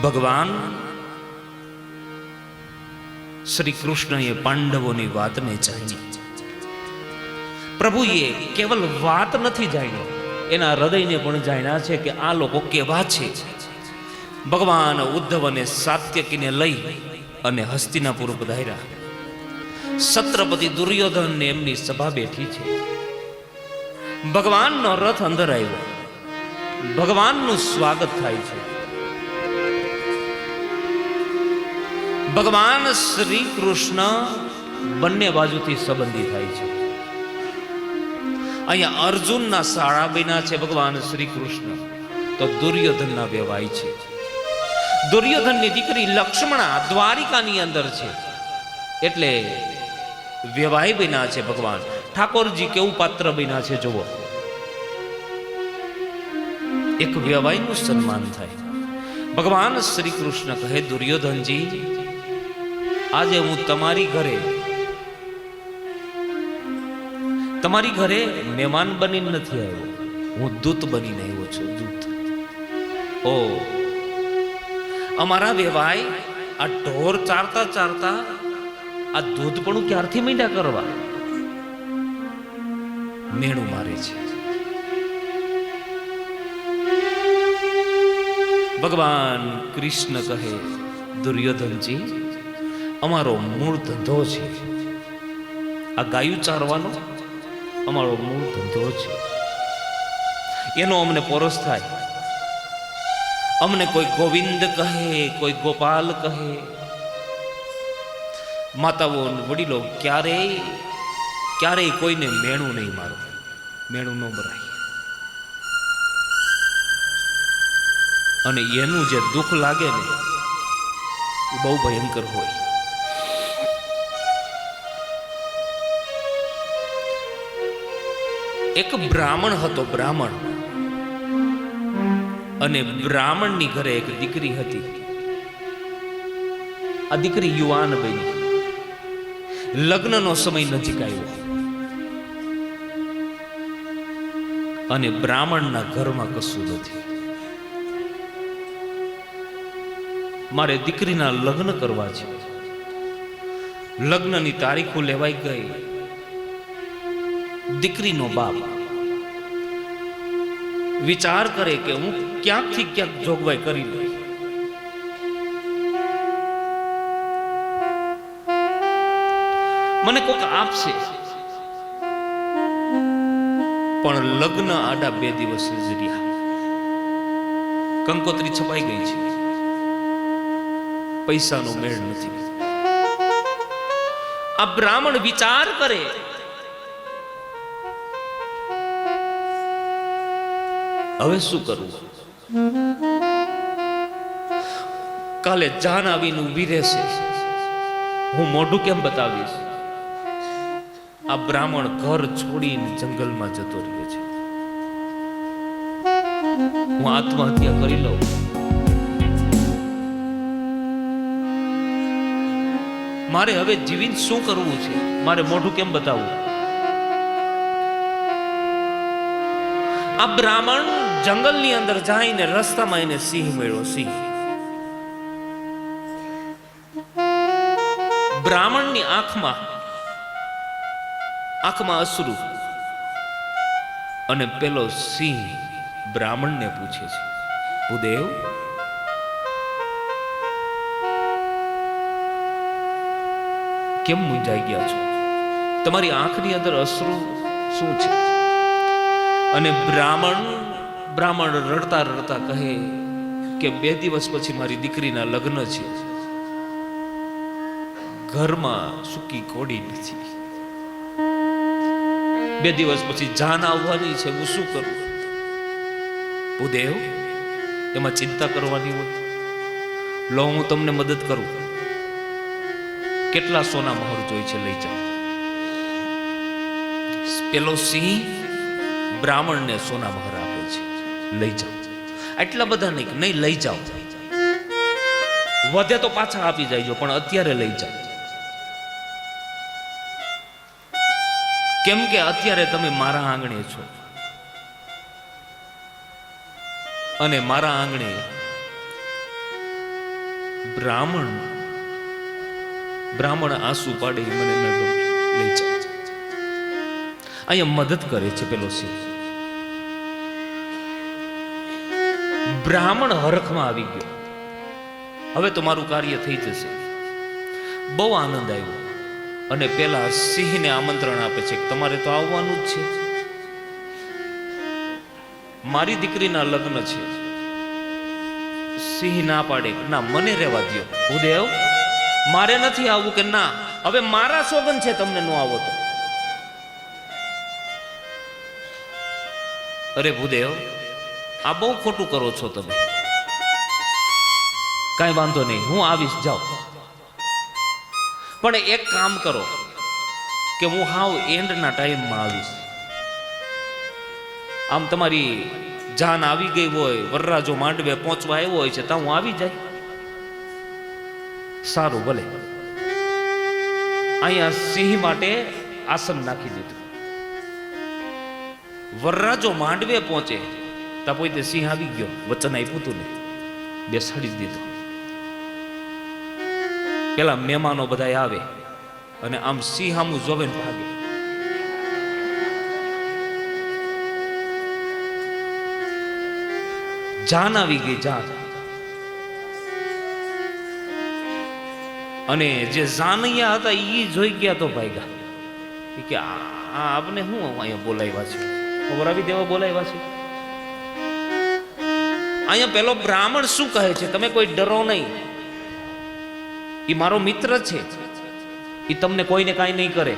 ભગવાન શ્રી કૃષ્ણએ પાંડવોની વાતને જાણી. પ્રભુએ કેવલ વાત નથી જાણી, એના હૃદયને પણ જાણ્યા છે કે આ લોકો કેવા છે. ભગવાન ઉદ્ધવ અને સાત્યકીને લઈ અને હસ્તિનાપુર પધાર્યા. છત્રપતિ દુર્યોધન એમની સભા બેઠી છે. ભગવાનનો રથ અંદર આવ્યો, ભગવાનનું સ્વાગત થાય છે. ભગવાન શ્રી કૃષ્ણ બંને બાજુથી સંબંધી થાય છે. અહીંયા અર્જુનના શાળા બન્યા છે ભગવાન શ્રી કૃષ્ણ, તો દુર્યોધનના વેવાય છે. દુર્યોધનની દીકરી લક્ષ્મણા દ્વારિકાની અંદર છે, એટલે વેવાય બન્યા છે ભગવાન. ઠાકોરજી કેવું પાત્ર બન્યા છે જુઓ. એક વેવાયનું સન્માન થાય. ભગવાન શ્રી કૃષ્ણ કહે, દુર્યોધનજી, આજે હું તમારી ઘરે મહેમાન બનીને નથી આવ્યો, હું દૂત બનીને આવ્યો છું. દૂત. ઓ અમારા વેવાય આ ઢોર ચારતા ચારતા આ દૂધ પણ ક્યારથી મીંડા કરવા મેણું મારે છે. ભગવાન કૃષ્ણ કહે, દુર્યોધનજી, અમારો મૂળ ધંધો છે આ ગાયું ચારવાનો, અમારો મૂળ ધંધો છે. એનો અમને પોરસ થાય. અમને કોઈ ગોવિંદ કહે, કોઈ ગોપાલ કહે. માતાઓ વડીલો ક્યારેય કોઈને મેણું નહીં મારો, મેણું ન ભરાય. અને એનું જે દુઃખ લાગે ને એ બહુ ભયંકર હોય. એક બ્રાહ્મણ હતો, બ્રાહ્મણ, અને બ્રાહ્મણની ઘરે એક દીકરી હતી. આ દીકરી યુવાન બની, લગ્નનો સમય નજીક આવ્યો, અને બ્રાહ્મણના ઘરમાં કશું નથી. મારે દીકરીના લગ્ન કરવા છે. લગ્નની તારીખો લેવાઈ ગઈ. દીકરીનો બાપ વિચાર કરે કે હું ક્યાંકથી ક્યાંક જોગવાઈ કરી લઉં. મને કોક આપશે, પણ લગ્ન આડા 2 દિવસ જ રહ્યા. કંકોત્રી છપાઈ ગઈ છે, પૈસાનો મેળ નથી. આ બ્રાહ્મણ વિચાર કરે, હવે શું કરવું? કાલે જાન આવીને ઊભી રહેશે, હું મોઢું કેમ બતાવીશ? આ બ્રાહ્મણ ઘર છોડીને જંગલમાં જતો રહ્યો છે. હું આત્મહત્યા કરી લઉં. મારે હવે જીવીને શું કરવું છે? મારે મોઢું કેમ બતાવવું? આ બ્રાહ્મણ જંગલની અંદર જઈને રસ્તામાં એને સિંહ મળ્યો. સિંહ. બ્રાહ્મણની આંખમાં અશ્રુ, અને પેલો સિંહ બ્રાહ્મણને પૂછે છે, ભૂદેવ, કેમ મૂંઝાઈ ગયા છો? તમારી આંખની અંદર અશ્રુ શું છે? અને બ્રાહ્મણ રડતા રડતા કહે કે 2 દિવસ પછી મારી દીકરીના લગ્ન છે, ઘરમાં સૂકી કોડી નથી, 2 દિવસ પછી જાન આવવાની છે, હું શું કરું? ભૂદેવ, એમાં ચિંતા કરવાની હોય. લો, હું તમને મદદ કરું. કેટલા સોના મહોર જોઈ છે, લઈ જાઓ. પેલો સિંહ બ્રાહ્મણને સોના મહોર આપે છે, લઈ જાઓ. આટલા બધા નહીં, લઈ જાઓ. વધે તો પાછા આપી જાયજો, પણ અત્યારે લઈ જાઓ. કેમ કે અત્યારે તમે મારા આંગણે છો. અને મારા આંગણે બ્રાહ્મણ આંસુ પાડે મને ન ગમે, લઈ જા. અહીંયા મદદ કરે છે પેલો સિંહ. બ્રાહ્મણ હરખમાં આવી ગયો. હવે તો મારું કાર્ય થઈ જશે. બહુ આનંદ આવ્યો. અને પેલા સિંહને આમંત્રણ આપે છે કે તમારે તો આવવાનું જ છે, મારી દીકરીના લગ્ન છે. સિંહ ના પાડે, ના મને રહેવા દો. ભૂદેવ મારે નથી આવવું. કે ના, હવે મારા સોગન છે તમને ન આવો તો. અરે ભૂદેવ, આ બહુ ખોટું કરો છો તમે. કાંઈ વાંધો નહીં, હું આવીશ, જાઓ. પણ એક કામ કરો કે હું હાવ એન્ડના ટાઈમમાં આવીશ. આમ તમારી જાન આવી ગઈ હોય, વરરાજો માંડવે પહોંચવા આવ્યો હોય છે, તો હું આવી જાય. સારું, ભલે. અહીંયા સિંહ માટે આસન નાખી દીધું. વરરાજો માંડવે પહોંચે તો પોતે સિંહ આવી ગયો, વચન આપ્યું હતું ને, બેસાડી દીધું. પેલા મહેમાનો બધા આવે અને આમ સિંહ આમું જોવે ને ભાગે. જાન આવી ગઈ, જાન. અને જે જાનૈયા હતા ઈ જોઈ ગયા તો ભાગ્યા કે આપને શું અહીંયા બોલાવ્યા છે, ખવડાવી દેવા બોલાવ્યા છે. અહીંયા પેલો બ્રાહ્મણ શું કહે છે, તમે કોઈ ડરો નહીં, ઈ મારો મિત્ર છે, ઈ તમને કોઈને કાંઈ નહીં કરે.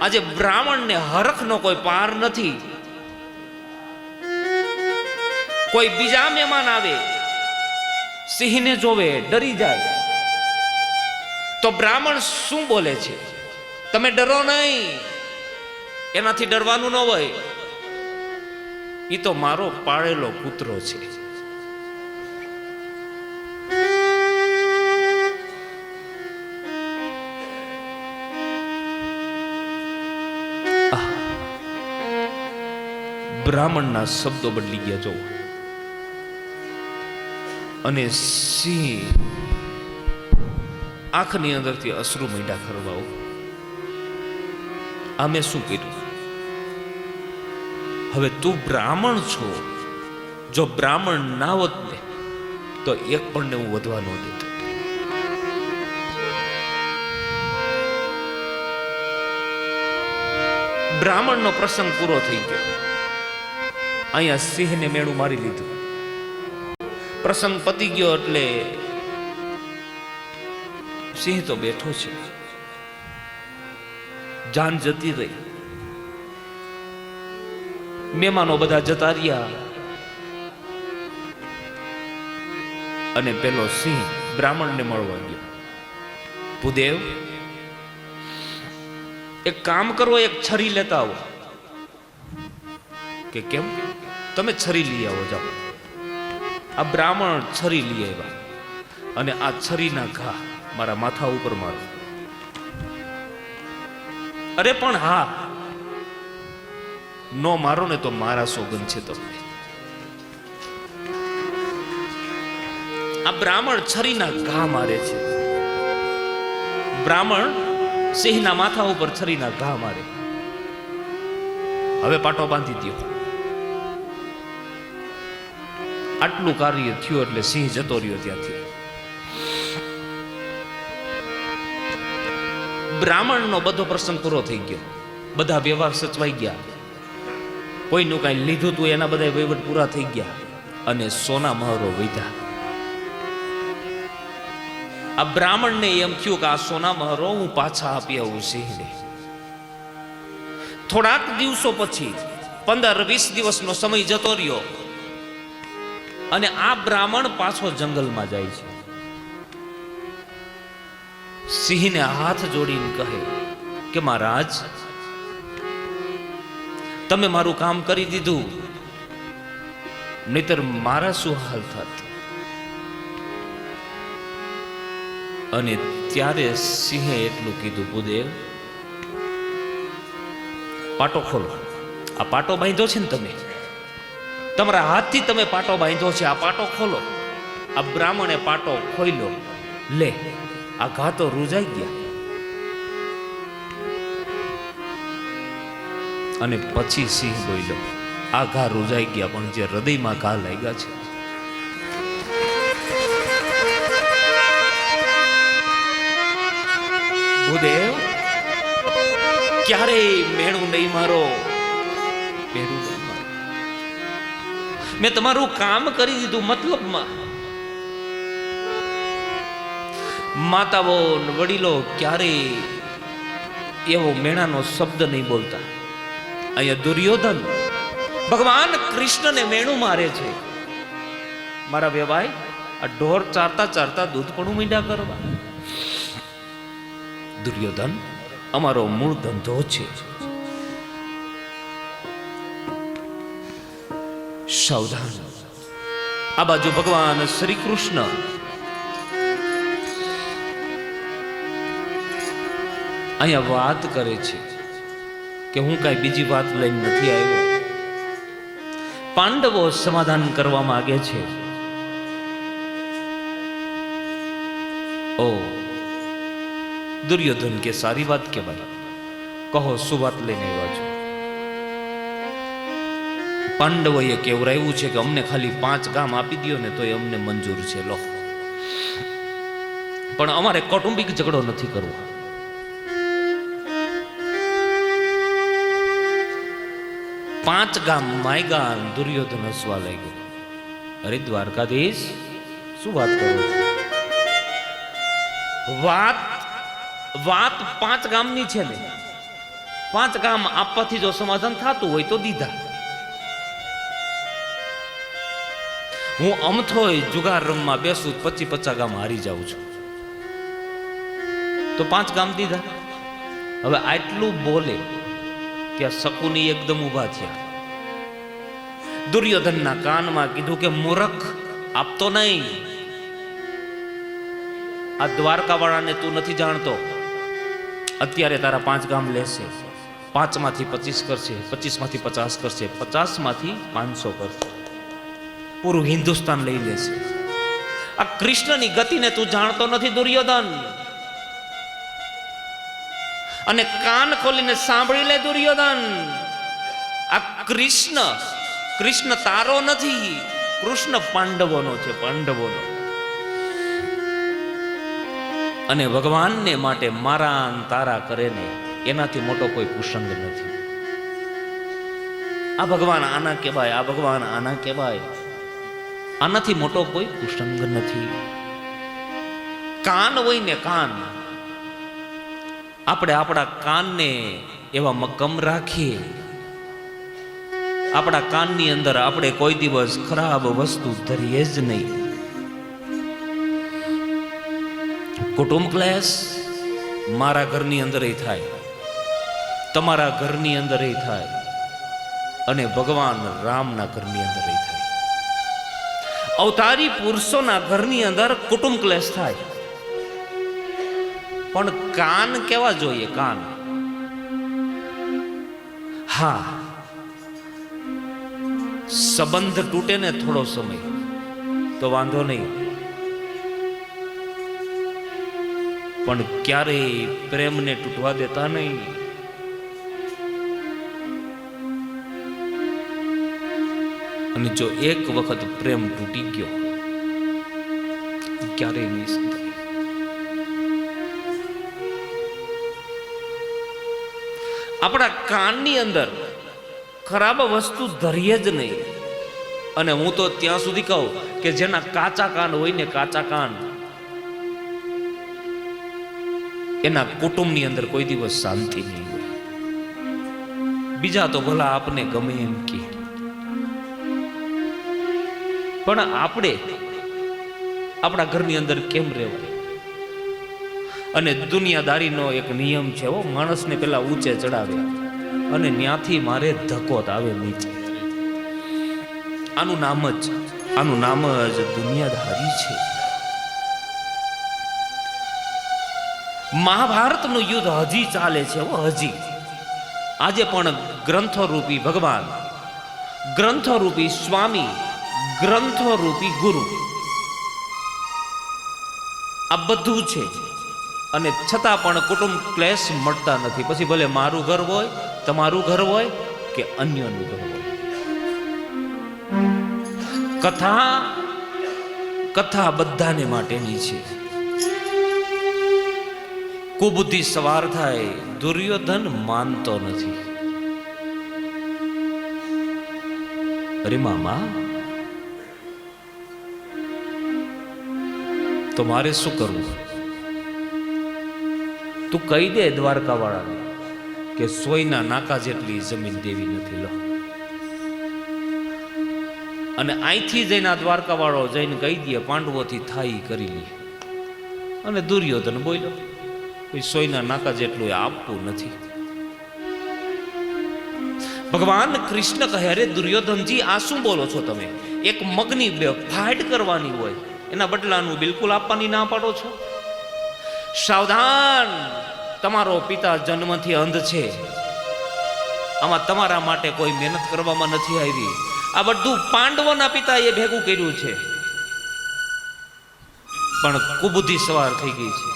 આજે બ્રાહ્મણને હરખનો કોઈ પાર નથી. કોઈ બીજા મહેમાન આવે, સિંહને જોવે, ડરી જાય, તો બ્રાહ્મણ શું બોલે છે, તમે ડરો નહીં, એનાથી ડરવાનું ન હોય, ઈ તો મારો પાળેલો પુત્રો છે. બ્રાહ્મણના શબ્દો બદલી ગયા જો. અને સિંહ આંખની અંદરથી અશ્રુ મીંડા ખરવાઓ. આ મેં શું કર્યું? હવે તું બ્રાહ્મણ છો, જો બ્રાહ્મણ ના હોત ને તો એક પણ ને હું વધવા ન દેતો. બ્રાહ્મણનો પ્રસંગ પૂરો થઈ ગયો. અહીંયા સિંહને મેળું મારી લીધું. પ્રસંગ પતી ગયો એટલે સિંહ તો બેઠો છે, જાન જતી રહી, મહેમાનો બધા જતા રહ્યા, અને પેલો સિંહ બ્રાહ્મણને મળવા ગયો. ભૂદેવ, એક કામ કરો, એક છરી લેતા આવો. કે કેમ? તમે છરી લઈ આવો, જાઓ. આ બ્રાહ્મણ છરી લઈ આવ્યા અને આ છરીના ઘા મારા માથા ઉપર મારો. અરે પણ હા, નો મારો ને તો મારા સોગન છે તમને. આ બ્રાહ્મણ છરીના ઘા મારે છે. બ્રાહ્મણ સિંહના માથા ઉપર છરીના ઘા મારે. હવે પાટો બાંધી દો. આટલું કાર્ય થયું એટલે સિંહ જતો રહ્યો ત્યાંથી. બ્રાહ્મણનો બધો પ્રસંગ પૂરો થઈ ગયો. બધા વ્યવહાર સચવાઈ ગયા. કોઈનું કાંઈ લીધું તું એના બધા વહીવટ પૂરા થઈ ગયા અને સોના મહોરો વધ્યા. આ બ્રાહ્મણને એમ થયું કે આ સોના મહોરો હું પાછા આપી આવું સિંહને. થોડાક દિવસો પછી 15-20 દિવસનો સમય જતો રહ્યો અને આ બ્રાહ્મણ પાછો જંગલમાં જાય છે. સિંહને હાથ જોડીને કહે કે મહારાજ, તમે મારું કામ કરી દીધું, નહીતર મારા શું હાલ થાત. અને ત્યારે સિંહે એટલું કીધું, ભૂદેવ પાટો ખોલો. આ પાટો બાંધ્યો છે ને તમે, તમારા હાથથી તમે પાટો બાંધ્યો છે, આ પાટો ખોલો. આ બ્રાહ્મણે પાટો ખોલ્યો. લે, આ ઘા તો રૂજાઈ ગયા. અને પછી સિંહ બોલ્યો, આ ઘા રૂજાઈ ગયા, પણ જે હૃદયમાં ઘા લાગ્યા છે, ભૂદેવ ક્યારેય મેણું નહીં મારો, મેણું નહીં મારો. મેં તમારું કામ કરી દીધું. મતલબમાં માતાઓ વડીલો ક્યારેય એવો મેણાનો શબ્દ નહીં બોલતા. અહીંયા દુર્યોધન ભગવાન કૃષ્ણને મેણું મારે છે. મારા વેવાય, આ ઢોર ચારતા ચારતા દૂધ પણ મીંડા કરવા. દુર્યોધન, અમારો મૂળ ધંધો છે. સાવધાન. આ બાજુ ભગવાન શ્રી કૃષ્ણ અહીંયા વાત કરે છે કે હું કઈ બીજી વાત લઈને નથી આવ્યો. પાંડવો સમાધાન કરવા માંગે છે. ઓ દુર્યોધન કે સારી વાત કહેવાય. કહો, શું વાત લઈને આવ્યા છો? પાંડવોએ કેવરાયું છે કે અમને ખાલી 5 ગામ આપી દો ને તો એ અમને મંજૂર છે. લો, પણ અમારે કૌટુંબિક ઝઘડો નથી કરવો. પાંચ ગામ માયગા. દુર્યોધન હસવા લાગ્યો. અરે દ્વારકાધીશ, શું વાત કરો છો? વાત 5 ગામની છે ને. 5 ગામ આપવાથી જો સમાધાન થતું હોય તો દીધા. હું અમથોય જુગાર રમવા બેસું 25-50 ગામ હારી જાઉં છું, તો 5 ગામ દીધા. હવે આટલું બોલે ત્યાં શકુની એકદમ ઊભા થયા. દુર્યોધનના કાનમાં કીધું કે મૂર્ખ, આપતો નહીં. આ દ્વારકા વાળાને તું નથી જાણતો. અત્યારે તારા 5 ગામ લેશે. 5 માંથી 25 કરશે, 25 માંથી 50 કરશે, 50 માંથી 500 કરશે. પૂરું હિન્દુસ્તાન લઈ લેશે. આ કૃષ્ણની ગતિને તું જાણતો નથી દુર્યોધન. અને કાન ખોલીને સાંભળી લે દુર્યોધન. આ કૃષ્ણ તારો નથી, કૃષ્ણ પાંડવોનો છે, પાંડવોનો. અને ભગવાનને માટે મારા તારા કરે ને એનાથી મોટો કોઈ કુસંગ નથી. આ ભગવાન આના કહેવાય, આ ભગવાન આના કહેવાય. આનાથી મોટો કોઈ કુસંગ નથી. કાન હોય ને કાન, આપણે આપણા કાનને એવા મક્કમ રાખીએ. આપણા કાનની અંદર આપણે કોઈ દિવસ ખરાબ વસ્તુ ધરીએ જ નહીં. કુટુંબ ક્લેશ મારા ઘરની અંદર થાય, તમારા ઘરની અંદર થાય, અને ભગવાન રામના ઘરની અંદર થાય. અવતારી પુરુષોના ઘરની અંદર કુટુંબ ક્લેશ થાય. પણ કાન કેવા જોઈએ? કાન, હા, સંબંધ તૂટે ને થોડો સમય તો વાંધો નહીં, પણ ક્યારેય પ્રેમને તૂટવા દેતા નહીં. અને જો એક વખત પ્રેમ તૂટી ગયો ક્યારેય નહીં સંધાય. આપણા કાનની અંદર ખરાબ વસ્તુ ધરીએ જ નહીં. અને હું તો ત્યાં સુધી કહું કે જેના કાચા કાન હોય ને, કાચા કાન, એના કુટુંબની અંદર કોઈ દિવસ શાંતિ નહીં હોય. બીજા તો ભલા આપને ગમે એમ કે, પણ આપણે આપણા ઘરની અંદર કેમ રહેવું? અને દુનિયાદારીનો એક નિયમ છે, માણસને પેલા ઊંચે ચડાવે અને ત્યાંથી મારે ધક્કો આવે નીચે. આનું નામ જ દુનિયાદારી છે. મહાભારતનું યુદ્ધ હજી ચાલે છે. હજી આજે પણ ગ્રંથો રૂપી ભગવાન ગ્રંથરૂપી સ્વામી, ગ્રંથરૂપી ગુરુ, આ બધું છે. અને છતાં પણ કુટુંબ ક્લેશ મળતા નથી. પછી ભલે મારું ઘર હોય, તમારું ઘર હોય કે અન્યનું ઘર હોય. કથા બધાને માટેની છે. કુબુદ્ધિ સવાર થાય, દુર્યોધન માનતો નથી. અરે મામા, તો મારે શું કરવું? તું કહી દે દ્વારકા વાળાને કે સોયના નાકા જેટલી જમીન દેવી નથી. લો, અને અહીંથી જઈને આ દ્વારકા વાળો જઈને કહી દે પાંડવોથી થાય કરી લે. અને દુર્યોધન બોલ્યો સોયના નાકા જેટલું આપવું નથી. ભગવાન કૃષ્ણ કહે, અરે દુર્યોધનજી, આ શું બોલો છો તમે? એક મગની ફાઇટ કરવાની હોય, એના બદલાનું બિલકુલ આપવાની ના પાડો છો. સાવધાન, તમારો પિતા જન્મથી અંધ છે. આમાં તમારા માટે કોઈ મહેનત કરવામાં નથી આવી. આ બધું પાંડવોના પિતાએ ભેગું કર્યું છે. પણ કુબુદ્ધિ સવાર થઈ ગઈ છે.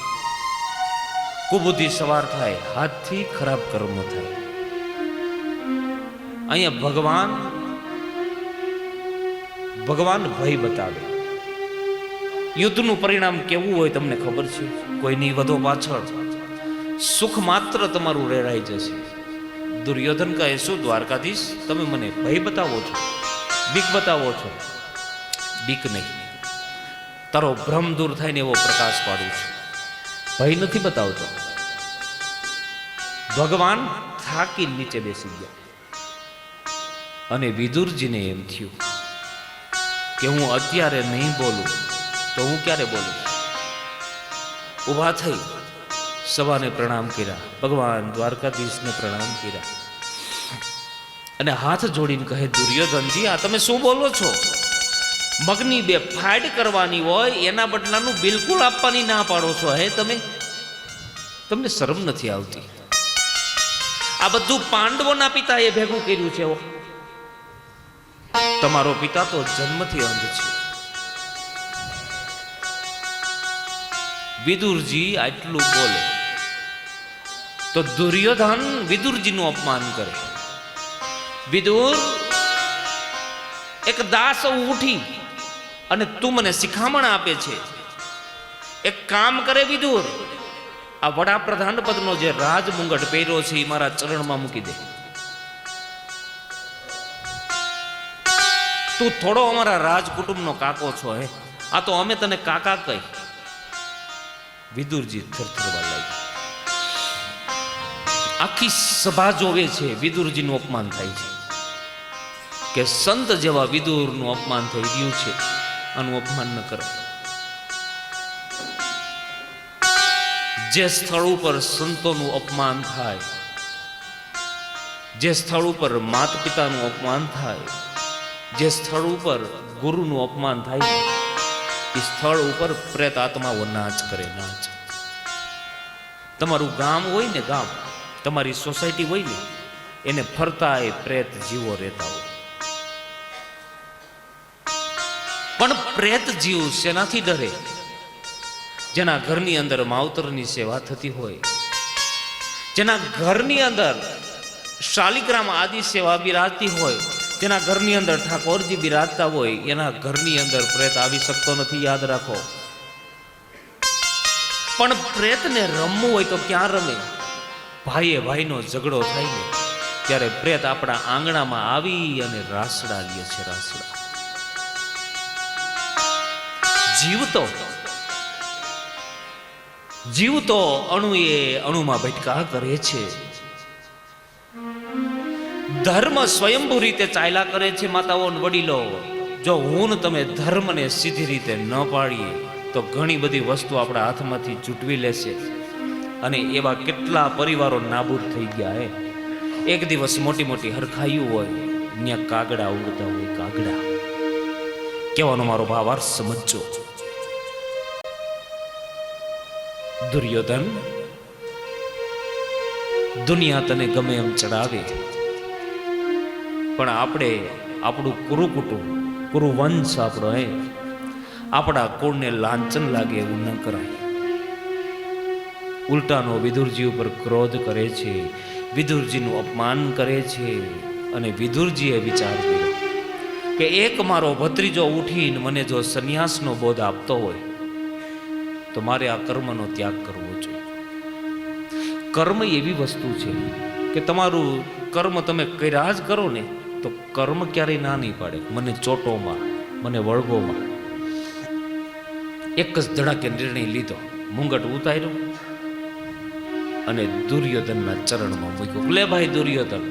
કુબુદ્ધિ સવાર થાય, હાથથી ખરાબ કર્મ થાય. અહીંયા ભગવાન ભય બતાવે. યુદ્ધનું પરિણામ કેવું હોય તમને ખબર છે? કોઈની વધો પાછળ સુખ માત્ર તમારું રેરાઈ જશે. દુર્યોધન કહે, શું દ્વારકાધીશ, તમે મને ભય બતાવો છો, બીક બતાવો છો? બીક નહીં, તારો ભ્રમ દૂર થાય ને એવો પ્રકાશ પાડું છું. ભય નથી બતાવતો. ભગવાન થાકી નીચે બેસી ગયા. અને વિદુરજીને એમ થયું કે હું અત્યારે નહીં બોલું તો હું ક્યારે બોલું? ઊભા થઈ સભાને પ્રણામ કર્યા, ભગવાન દ્વારકાધીશને પ્રણામ કર્યા, અને હાથ જોડીને કહે, દુર્યોધનજી, આ તમે શું બોલો છો? મગની બે ફાઇટ કરવાની હોય, એના બદલાનું બિલકુલ આપવાની ના પાડો છો. હે તમને શરમ નથી આવતી? આ બધું પાંડવોના પિતાએ ભેગું કર્યું છે. તમારો પિતા તો જન્મથી અંધ છે. વિદુરજી આટલું બોલે તો દુર્યોધન વિદુરજીનું અપમાન કરે. વિદુર, એક દાસ ઉઠી અને તું મને શિખામણ આપે છે. એક કામ કરે વિદુર, આ વડાપ્રધાન પદનો જે રાજમુંગટ પહેર્યો છે એ મારા ચરણમાં મૂકી દે. તું થોડો અમારા રાજકુટુંબનો કાકો છો. હે, આ તો અમે તને કાકા કહી. વિદુરજી થરથરવા લાગ્યા. આખી સભા જોવે છે, વિદુરજીનું અપમાન થાય છે કે સંત જેવા વિદુરનું અપમાન થઈ રહ્યું છે, આનું અપમાન ન કરે. જે સ્થળ ઉપર સંતોનું અપમાન થાય, જે સ્થળ ઉપર માતા પિતાનું અપમાન થાય, જે સ્થળ ઉપર ગુરુનું અપમાન થાય, એ સ્થળ ઉપર પ્રેત આત્માઓ નાચ કરે, નાચ. તમારું ગામ હોય ને, ગામ, તમારી સોસાયટી હોય ને, એને ફરતા એ પ્રેત જીવો રહેતા હોય. પણ પ્રેત જીવ શેનાથી ડરે? જેના ઘરની અંદર માવતરની સેવા થતી હોય, જેના ઘરની અંદર શાલિગ્રામ આદિ સેવા બિરાજતી હોય, જેના ઘરની અંદર ઠાકોરજી બિરાજતા હોય, એના ઘરની અંદર પ્રેત આવી શકતો નથી. યાદ રાખો. પણ પ્રેતને રમવું હોય તો ક્યાં રમે? ભાઈએ ભાઈનો ઝઘડો થાય ને ત્યારે પ્રેત આપણા આંગણામાં આવી અને રાસડા લે છે, રાસડા. જીવતો અણુએ અણુમાં ભટકા કરે છે. ધર્મ સ્વયંભૂ રીતે ચાલ્યા કરે છે. માતાઓ વડીલો, જો હું ને તમે ધર્મને સીધી રીતે ન પાડીએ તો ઘણી બધી વસ્તુ આપણા હાથમાંથી છૂટવી લેશે. અને એવા કેટલા પરિવારો નાબૂદ થઈ ગયા. હે, એક દિવસ મોટી મોટી હરખાયું હોય, ત્યાં કાગડા ઉડતા હોય. કાગડા કહેવાનો મારો ભાવ અર્થ સમજો. દુર્યોધન, દુનિયા તને ગમે એમ ચડાવે, પણ આપણે આપણું કુરુકુટુંબ કુરુવંશ આપણો આપણા કુળને લાંછન લાગે એવું ન કરાય. ઉલટાનો વિદુરજી ઉપર ક્રોધ કરે છે, વિદુરજીનું અપમાન કરે છે. અને વિદુરજીએ વિચાર કર્યો કે એક મારો ભત્રીજો ઉઠીને મને જો સંન્યાસનો બોધ આપતો હોય તો મારે આ કર્મનો ત્યાગ કરવો જોઈએ. કર્મ એવી વસ્તુ છે કે તમારું કર્મ તમે કર્યા જ કરો ને તો કર્મ ક્યારેય ના નહીં પાડે. મને ચોટોમાં, મને વળગોમાં. એક જ ધડાકે નિર્ણય લીધો, મુંગટ ઉતાર્યો અને દુર્યોધનના ચરણમાં મૂક્યો. લે ભાઈ દુર્યોધન,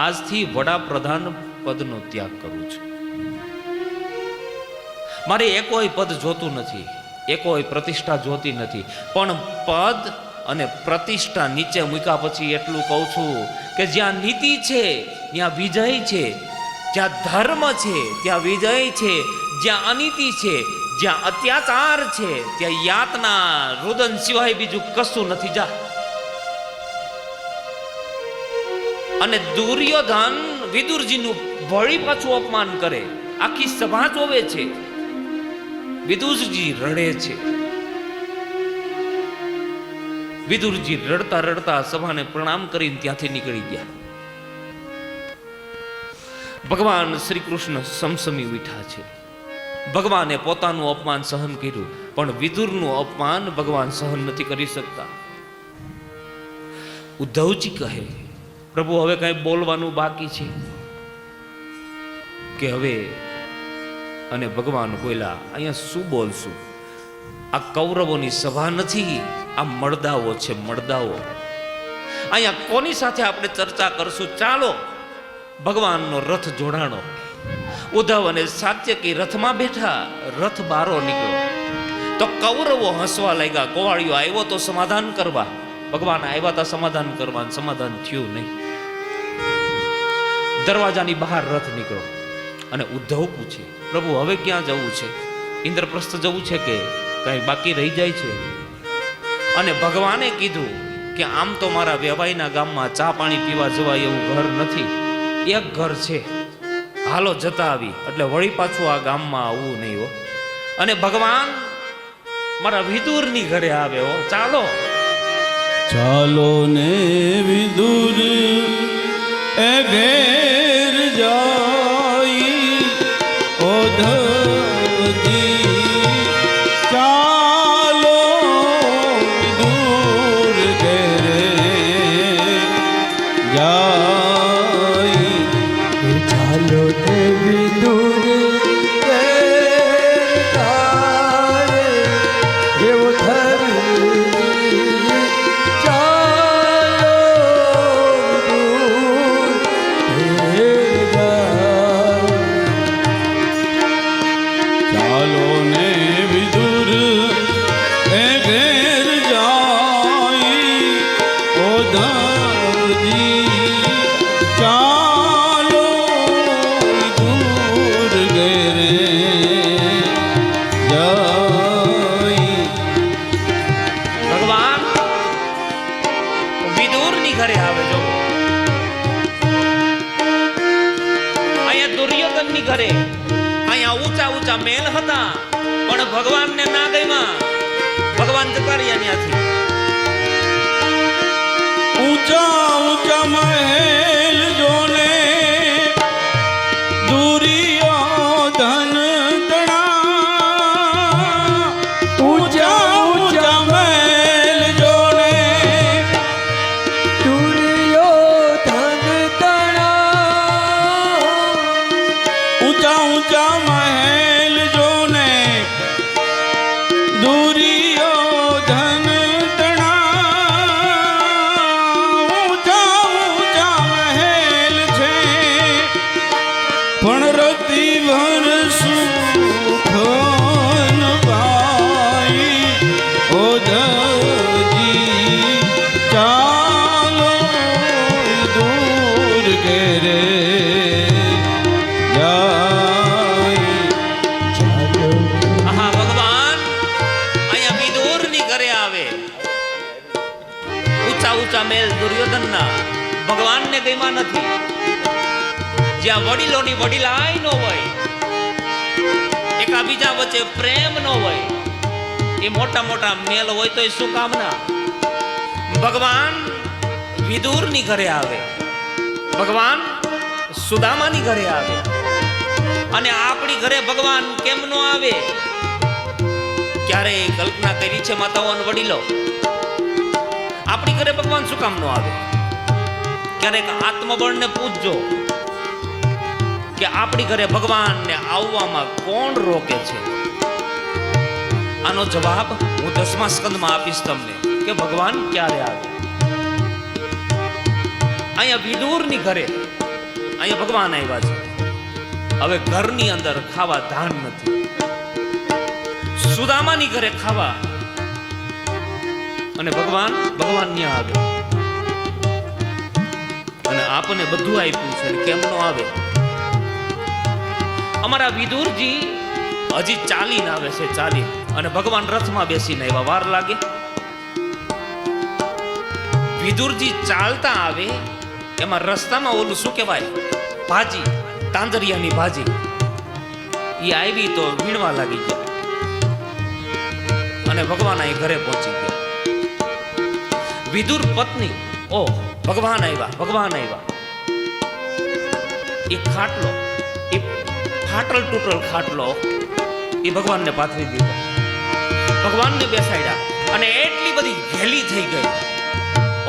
આજથી વડાપ્રધાન પદનો ત્યાગ કરું છું. મારે એકોય પદ જોતું નથી, એકોય પ્રતિષ્ઠા જોતી નથી, પણ પદ અને પ્રતિષ્ઠા નીચે મૂક્યા પછી એટલું કહું છું કે જ્યાં નીતિ છે ત્યાં વિજય છે, જ્યાં ધર્મ છે ત્યાં વિજય છે, જ્યાં અનીતિ છે, જ્યાં અત્યાચાર છે ત્યાં યાતના રુદન સિવાય બીજું કશું નથી. જા. અને દુર્યોધન વિદુરજીનું વળી પાછું અપમાન કરે, આખી સભા જોવે છે. વિદુરજી રડે છે. વિદુરજી રડતા રડતા સભાને પ્રણામ કરીને ત્યાંથી નીકળી ગયા. ભગવાન શ્રી કૃષ્ણ સમસમી ઉઠ્યા છે. ભગવાને પોતાનું અપમાન સહન કર્યું, પણ વિદુરનું અપમાન ભગવાન સહન નથી કરી શકતા. ઉદ્ધવજી કહે, પ્રભુ હવે કઈ બોલવાનું બાકી છે કે હવે? અને ભગવાન બોલ્યા, અહીંયા શું બોલશું? આ કૌરવોની સભા નથી, આ મળદાઓ છે, મળદાઓ. અહીંયા કોની સાથે આપણે ચર્ચા કરશું? ચાલો. ભગવાનનો રથ જોડાણો. ઉદ્ધવ અને સાત્યકી રથમાં બેઠા, રથ બારો નીકળ્યો તો કૌરવો હસવા લાગ્યા. કોવાળિયો આવ્યો તો સમાધાન કરવા, ભગવાન આવ્યા હતા સમાધાન કરવા, સમાધાન થયું નહીં. દરવાજાની બહાર રથ નીકળો અને ઉદ્ધવ પૂછે, પ્રભુ હવે ક્યાં જવું છે? ઇન્દ્રપ્રસ્થ જવું છે કે કઈ બાકી રહી જાય છે? અને ભગવાને કીધું કે આમ તો મારા વેવાઈના ગામમાં ચા પાણી પીવા જવાય એવું ઘર નથી, એક ઘર છે, હાલો જતા આવી. એટલે વળી પાછું આ ગામમાં આવવું નહીં હો. અને ભગવાન મારા વિદુરની ઘરે આવે હો. ચાલો ચાલો ને વિદુર એ ઘેર જાઈ ઓધવજી. ચાલો વિદુર ઘેરે જાઈ. ચાલો તે વિદુર ઘેર જાય જેવો ધર્મજી. ચાલો વિદુર ઘેર જાય. ચાલો ને વિદુર એ ઘેર જાઈ ઓધવજી. ચાલો વિદુર ઘેરે જાઈ. ભગવાન વિદુરની ઘરે આવે. જો અહીંયા દુર્યોધનની ઘરે અહીંયા ઊંચા ઊંચા મહેલ હતા, પણ ભગવાનને ના ગમ્યા. ભગવાન જતા રહ્યા ત્યાંથી. ઊંચા ઊંચા મહેલ જોને દુર્યોધન તણા. ઊંચા ઊંચા મહેલ જોને દુર્યોધન તણા. ઊંચા ઊંચા મહેલ જોને દુર્યોધન તણા. ઊંચા ઊંચા મહેલ છે પણ રતિ ભર સુખ ન પાઈ ઓધવજી. ચાલો દૂર ઘેરે જાય. ચાલો આહા, ભગવાન અહીંયા વિદુરની ઘરે આવે. ઊંચા ઊંચા મહેલ દુર્યોધનના ભગવાનને ગમ્યા નથી. જ્યાં વડીલોની વડીલાઈ ન હોય, એકાબીજા વચ્ચે પ્રેમ ન હોય, એ મોટા મોટા મેલ હોય તો એ શું કામના? ભગવાન વિદુરની ઘરે આવે, ભગવાન સુદામાની ઘરે આવે, અને આપણી ઘરે ભગવાન કેમ નો આવે? ક્યારે કલ્પના કરી છે માતાઓ અને વડીલો? આપણી ઘરે ભગવાન શું કામ નો આવે? ક્યારેક આત્મબળને પૂછજો કે આપણી ઘરે ભગવાનને આવવામાં કોણ રોકે છે? આનો જવાબ હું 10મા સ્કંદમાં આપીશ તમને કે ભગવાન ક્યારે આવે. અહીંયા વિદુરની ઘરે અહીંયા ભગવાન આવ્યા છે. હવે ઘરની અંદર ખાવા ધાન નથી. સુદામાની ઘરે ખાવા, અને ભગવાન ત્યાં આવે, અને આપણને બધું આપ્યું છે, કેમ નો આવે? અમારા વિદુરજી હજી ચાલીને આવે છે, ચાલીને, અને ભગવાન રથમાં બેસીને આવ્યા. વાર લાગે? વિદુરજી ચાલતા આવે, એમાં રસ્તામાં ઓલું શું કહેવાય, ભાજી, તાંદરિયાની ભાજી, એ આવી તો વીણવા લાગી ગયા, અને ભગવાન અહીં ઘરે પહોંચી ગયા. વિદુર પત્ની, ઓ ભગવાન આવ્યા, એ ખાટલો, એ ફાટલ તૂટલ ખાટલો, એ ભગવાનને પાથરી દીધો, ભગવાનને બેસાડ્યા, અને એટલી બધી ઘેલી થઈ ગઈ.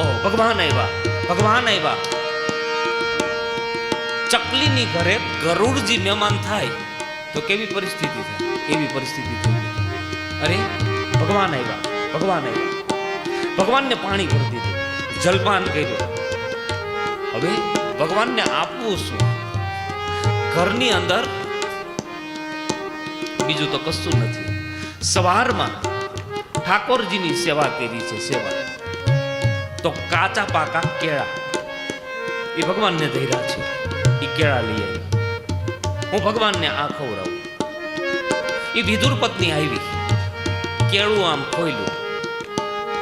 ઓ ભગવાન આવ્યા. ચકલીની ઘરે ગરુડજી મહેમાન થાય તો કેવી પરિસ્થિતિ થાય? એવી પરિસ્થિતિ થઈ. અરે ભગવાન આવ્યા, ભગવાનને પાણી ભરી દીધું, જલપાન કર્યું. હવે ભગવાનને આપવું શું? ઘરની અંદર બીજું તો કશું નથી. સવારમાં ઠાકોરજીની સેવા કરી છે, સેવા તો કાચા પાકા કેળા એ ભગવાનને ધર્યા છે, એ કેળા લઈ આવ્યા. હું ભગવાનને આ ખવડાવું. એ વિદુર પત્ની આવી, કેળું આમ ખોલ્યું,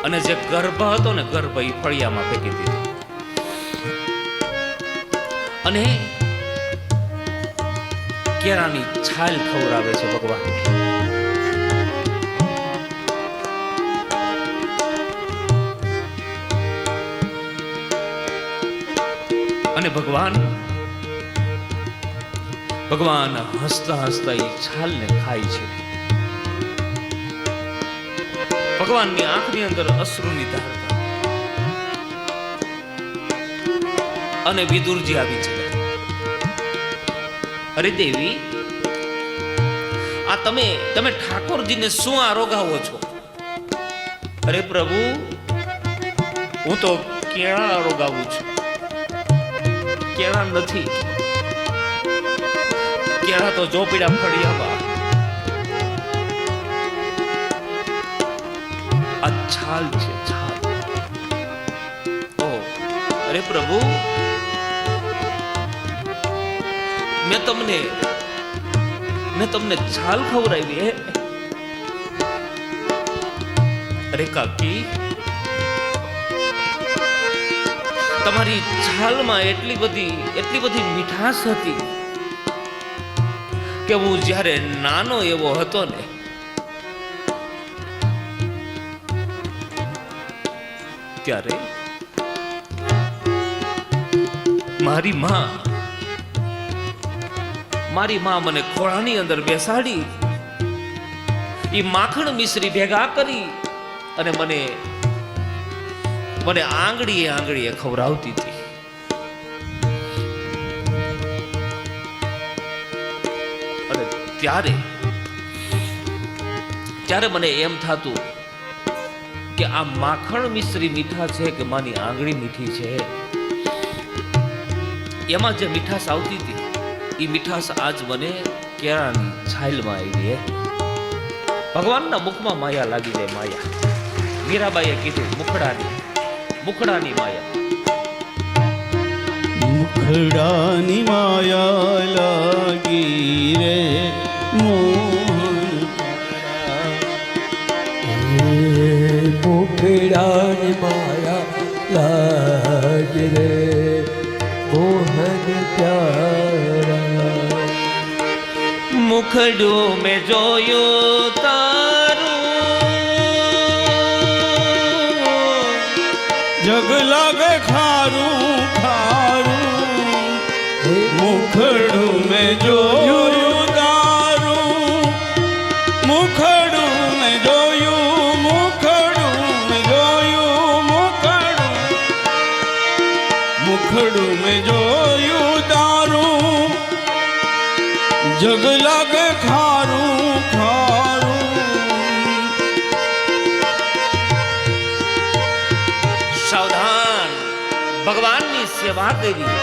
અને જે ગર્ભ હતો ને, ગર્ભ એ ફળિયામાં ફેંકી દીધો, અને કેળાની છાલ ખવડાવે છે ભગવાન. અને ભગવાન હસતા હસતા એ છાલને ખાય છે. ભગવાનની આંખની અંદર અશ્રુની ધાર, અને વિદુરજી આવી છે. અરે દેવી, આ તમે ઠાકોરજીને શું આરોગાવો છો? અરે પ્રભુ, હું તો કેળા આરોગાવું છું. કેળા નથી, કેળા તો ઝોપડા ફળિયામાં. આ છાલ છે, છાલ. ઓ અરે પ્રભુ, મેં તમને છાલ ખવડાવી. અરે કાકી, તમારી છાલમાં એટલી બધી મીઠાશ હતી કે હું જ્યારે નાનો એવો હતો ને, ત્યારે મારી માં મને ખોળાની અંદર બેસાડી, એ માખણ મિશ્રી ભેગા કરી, અને મને આંગળીએ ખવડાવતી હતી. અને ત્યારે મને એમ થતું કે આ માખણ મિશ્રી મીઠા છે કે મારી આંગળી મીઠી છે. એમાં જે મીઠાશ આવતી હતી, એ મીઠાશ આજ મને કેળાની છાલમાં આવી. ભગવાનના મુખમાં માયા લાગી જાય, માયા. મીરાબાઈએ કીધું, મુખડાની માયા. મુખડાની માયા લાગી રે મોહન, મુખડાની માયા લાગે રે મોહન પ્યારા. મુખડું મેં જોયું તારું, જગ લાગે ખારું ખારું, મુખડું મેં જોયું તારું, મુખડું મેં જોયું, મુખડું મેં જોયું, મુખડું મેં જોયું તારું, જગ લાગે ખારું ખારું. સાવધાન, ભગવાનની સેવા કરી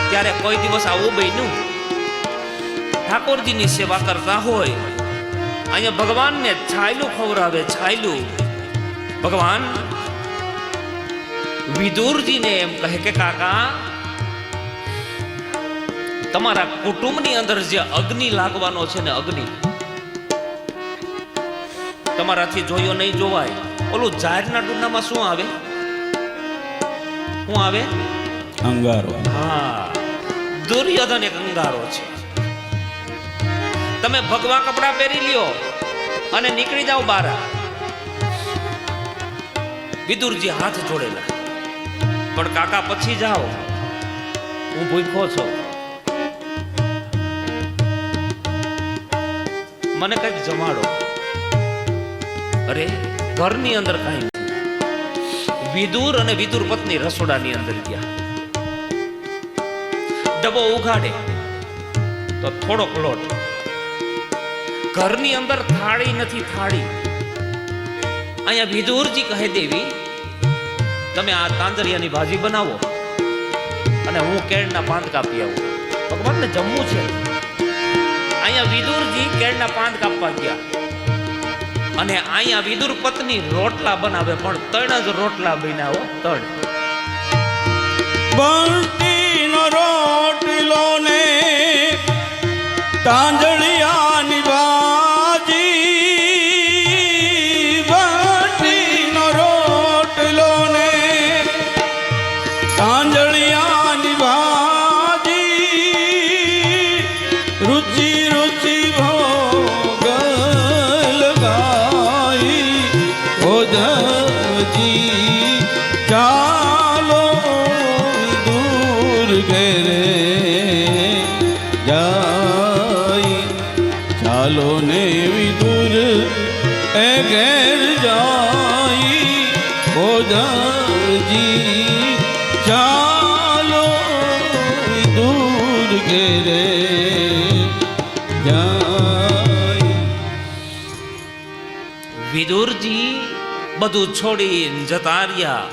ત્યારે કોઈ દિવસ આવું બન્યું, ઠાકોરજીની સેવા કરતા હોય અહીંયા ભગવાનને છાયલું ખવડાવે, છાયલું. ભગવાન વિદુરજીને એમ કહે કે કાકા, તમારા કુટુંબની અંદર જે અગ્નિ લાગવાનો છે ને, અગ્નિ તમારાથી જોયો નહીં જોવાય. ઓલું ઝાડના ડૂંડામાં શું આવે? શું આવે? અંગારો. હા, દુર્યોધન એક અંગારો છે. તમે ભગવા કપડા પહેરી લ્યો અને નીકળી જાઓ બહાર. વિદુરજી હાથ જોડેલા, પણ કાકા પછી જાઓ, હું ભૂખો છું, મને કઈક જમાડો. અરે ઘરની અંદર કઈ નથી. વિદુર અને વિદુર પત્ની રસોડાની અંદર ગયા. ડબ્બો ઉઘાડે તો થોડોક લોટ. ઘરની અંદર થાળી નથી, થાળી. અહીંયા વિદુરજી કહે, દેવી તમે આ તાંદરિયાની ભાજી બનાવો અને હું કેળના પાન કાપી આવું. ભગવાનને જમવું છે. અહીંયા વિદુરજી કેળના પાન કાપવા ગયા અને અહીંયા વિદુર પત્ની રોટલા બનાવે, પણ ત્રણ જ રોટલા બનાવો, ત્રણ. બંટીનો રોટલો ને તાંજળિયાની ભાજી, બંટીનો રોટલો ને તાંજળિયાની ભાજી, રુચિ રુચિ ભોગ લગાઈ. ઓધજી ચાલો દૂર ઘેરે જાય, ચાલો ને વિદુર એ ઘેર જાય. ઓધજી ચાલો દૂર ઘેરે જાય. વિદુરજી બધું છોડીને જતા રહ્યા.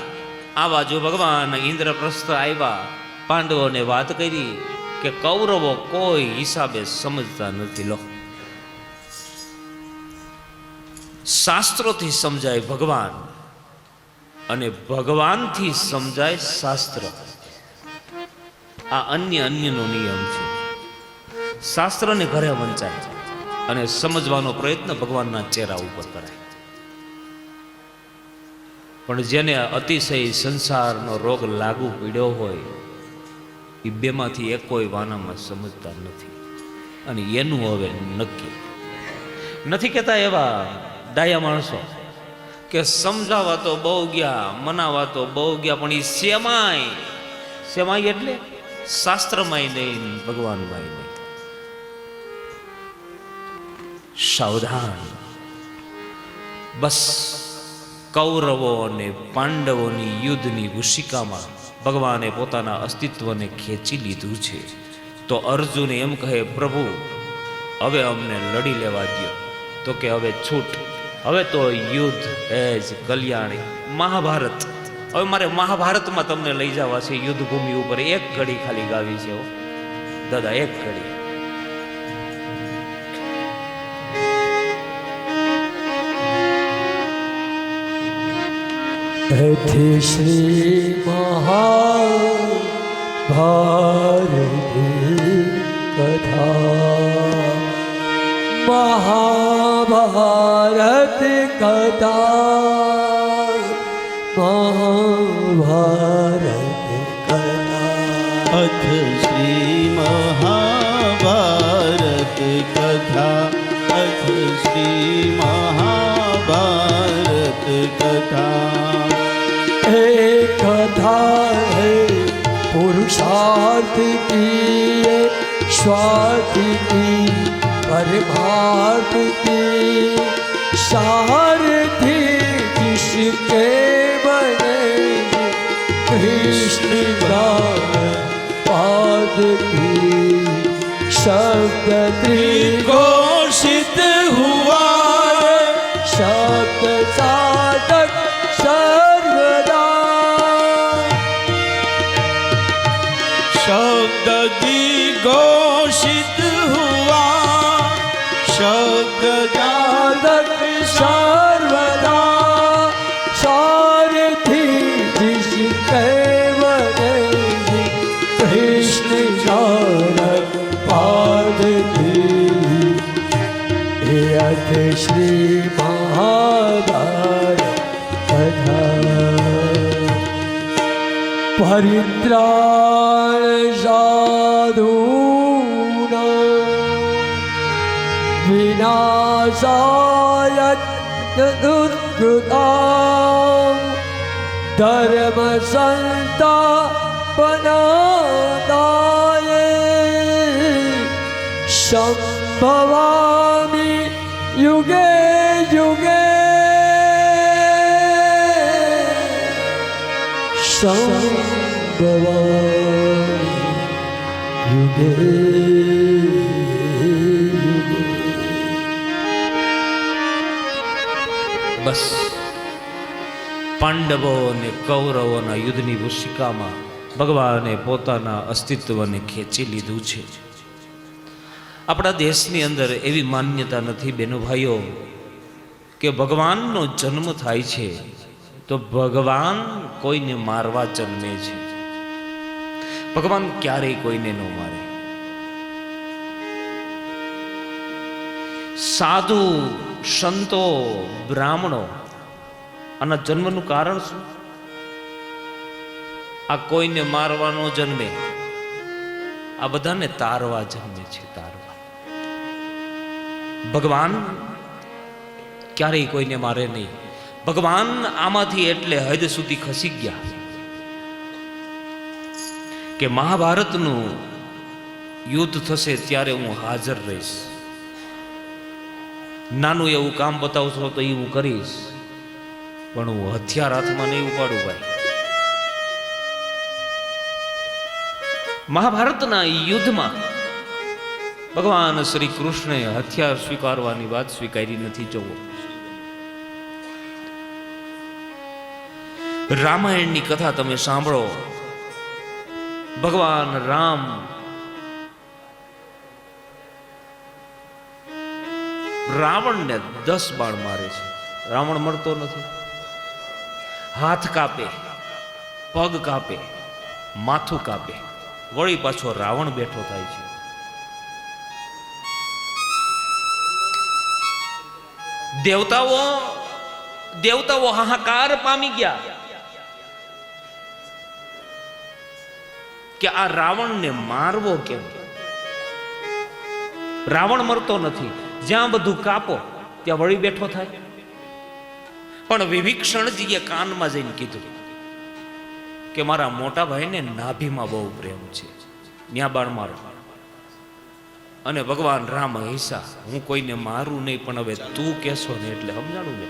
આ બાજુ ભગવાન ઇન્દ્રપ્રસ્થ આવ્યા, પાંડવોને વાત કરી કે કૌરવો કોઈ હિસાબે સમજતા નથી. લો, શાસ્ત્રોથી સમજાય ભગવાન અને ભગવાનથી સમજાય શાસ્ત્ર. આ અન્યનો નિયમ છે. શાસ્ત્રને ઘરે વંચાય અને સમજવાનો પ્રયત્ન ભગવાનના ચહેરા ઉપર કરાય. પણ જેને અતિશય સંસારનો રોગ લાગુ પીડ્યો હોય એ બેમાંથી એક કોઈ વાનામાં સમજતા નથી. અને એનું હવે નક્કી નથી. કહેતા એવા ડાયા માણસો કે સમજાવવા તો બહુ ગયા, મનાવા તો બહુ ગયા, પણ એ સેમાય એટલે શાસ્ત્રમાંય નહીં, ભગવાનમાંય નહીં. સાવધાન. બસ કૌરવો અને પાંડવોની યુદ્ધની વૃષિકામાં ભગવાને પોતાના અસ્તિત્વને ખેંચી લીધું છે. તો અર્જુન એમ કહે, પ્રભુ હવે અમને લડી લેવા દો. તો કે હવે છૂટ, હવે તો યુદ્ધ એ જ કલ્યાણી. મહાભારત, હવે મારે મહાભારતમાં તમને લઈ જવા છે. યુદ્ધ ભૂમિ ઉપર એક ઘડી ખાલી ગાવી છે દાદા, એક ઘડી. એથી શ્રી મહાભારતી કથા, મહાભારત કથા, મહાભારત કથા. અથ શ્રી મહાભારત કથા અથ શ્રી મહાભારત કથા एक कथा है पुरुषार्थ की स्वार्थ की परमार्थ की सारथी जिसके बने कृष्ण पाद की शब्द घोषित हुआ शब्द साधक सर्वदा शब्द घोषित हुआ शब्द साधक सर्वदा सारथी जिसके बने कृष्ण चारक पाद की यथ श्री महाभारत परित्राण साधूनां विनाशाय दुष्कृतां धर्म संस्थापनाय संभवामि युगे युगे युगे બસ પાંડવો અને કૌરવોના યુદ્ધની વૃષિકામાં ભગવાને પોતાના અસ્તિત્વને ખેંચી લીધું છે. આપણા દેશની અંદર એવી માન્યતા નથી બેનો ભાઈઓ કે ભગવાનનો જન્મ થાય છે તો ભગવાન કોઈને મારવા જન્મે છે. ભગવાન ક્યારેય કોઈને ન મારે. સાધુ સંતો બ્રાહ્મણો આના જન્મનું કારણ શું? આ કોઈને મારવાનો જન્મે, આ બધાને તારવા જન્મે છે. તારવા. ભગવાન ક્યારેય કોઈને મારે નહીં. ભગવાન આમાંથી એટલે હદ સુધી ખસી ગયા કે મહાભારતનું યુદ્ધ થશે ત્યારે હું હાજર રહીશ. નાનું એવું કામ બતાવશો તો એ હું કરીશ, પણ હું હથિયાર હાથમાં નહીં ઉપાડું ભાઈ. મહાભારતના યુદ્ધમાં ભગવાન શ્રી કૃષ્ણે હથિયાર સ્વીકારવાની વાત સ્વીકારી નથી. જવો રામાયણની કથા તમે સાંભળો. ભગવાન રામ રાવણને 10 બાણ મારે છે. રાવણ મરતો નથી. હાથ કાપે, પગ કાપે, માથું કાપે, વળી પાછો રાવણ બેઠો થાય છે. દેવતાઓ હાહાકાર પામી ગયા કે આ રાવણને મારવો કેમ? રાવણ મરતો નથી. જ્યાં બધું કાપો ત્યાં વળી બેઠો થાય. પણ વિભીષણજીએ કાનમાં જઈને કીધું કે મારા મોટા ભાઈને નાભીમાં બહુ પ્રેમ છે, ન્યા બાણ મારો. અને ભગવાન રામ હૈસા, હું કોઈને મારું નહીં, પણ હવે તું કેશો ને એટલે સમજાણું ને.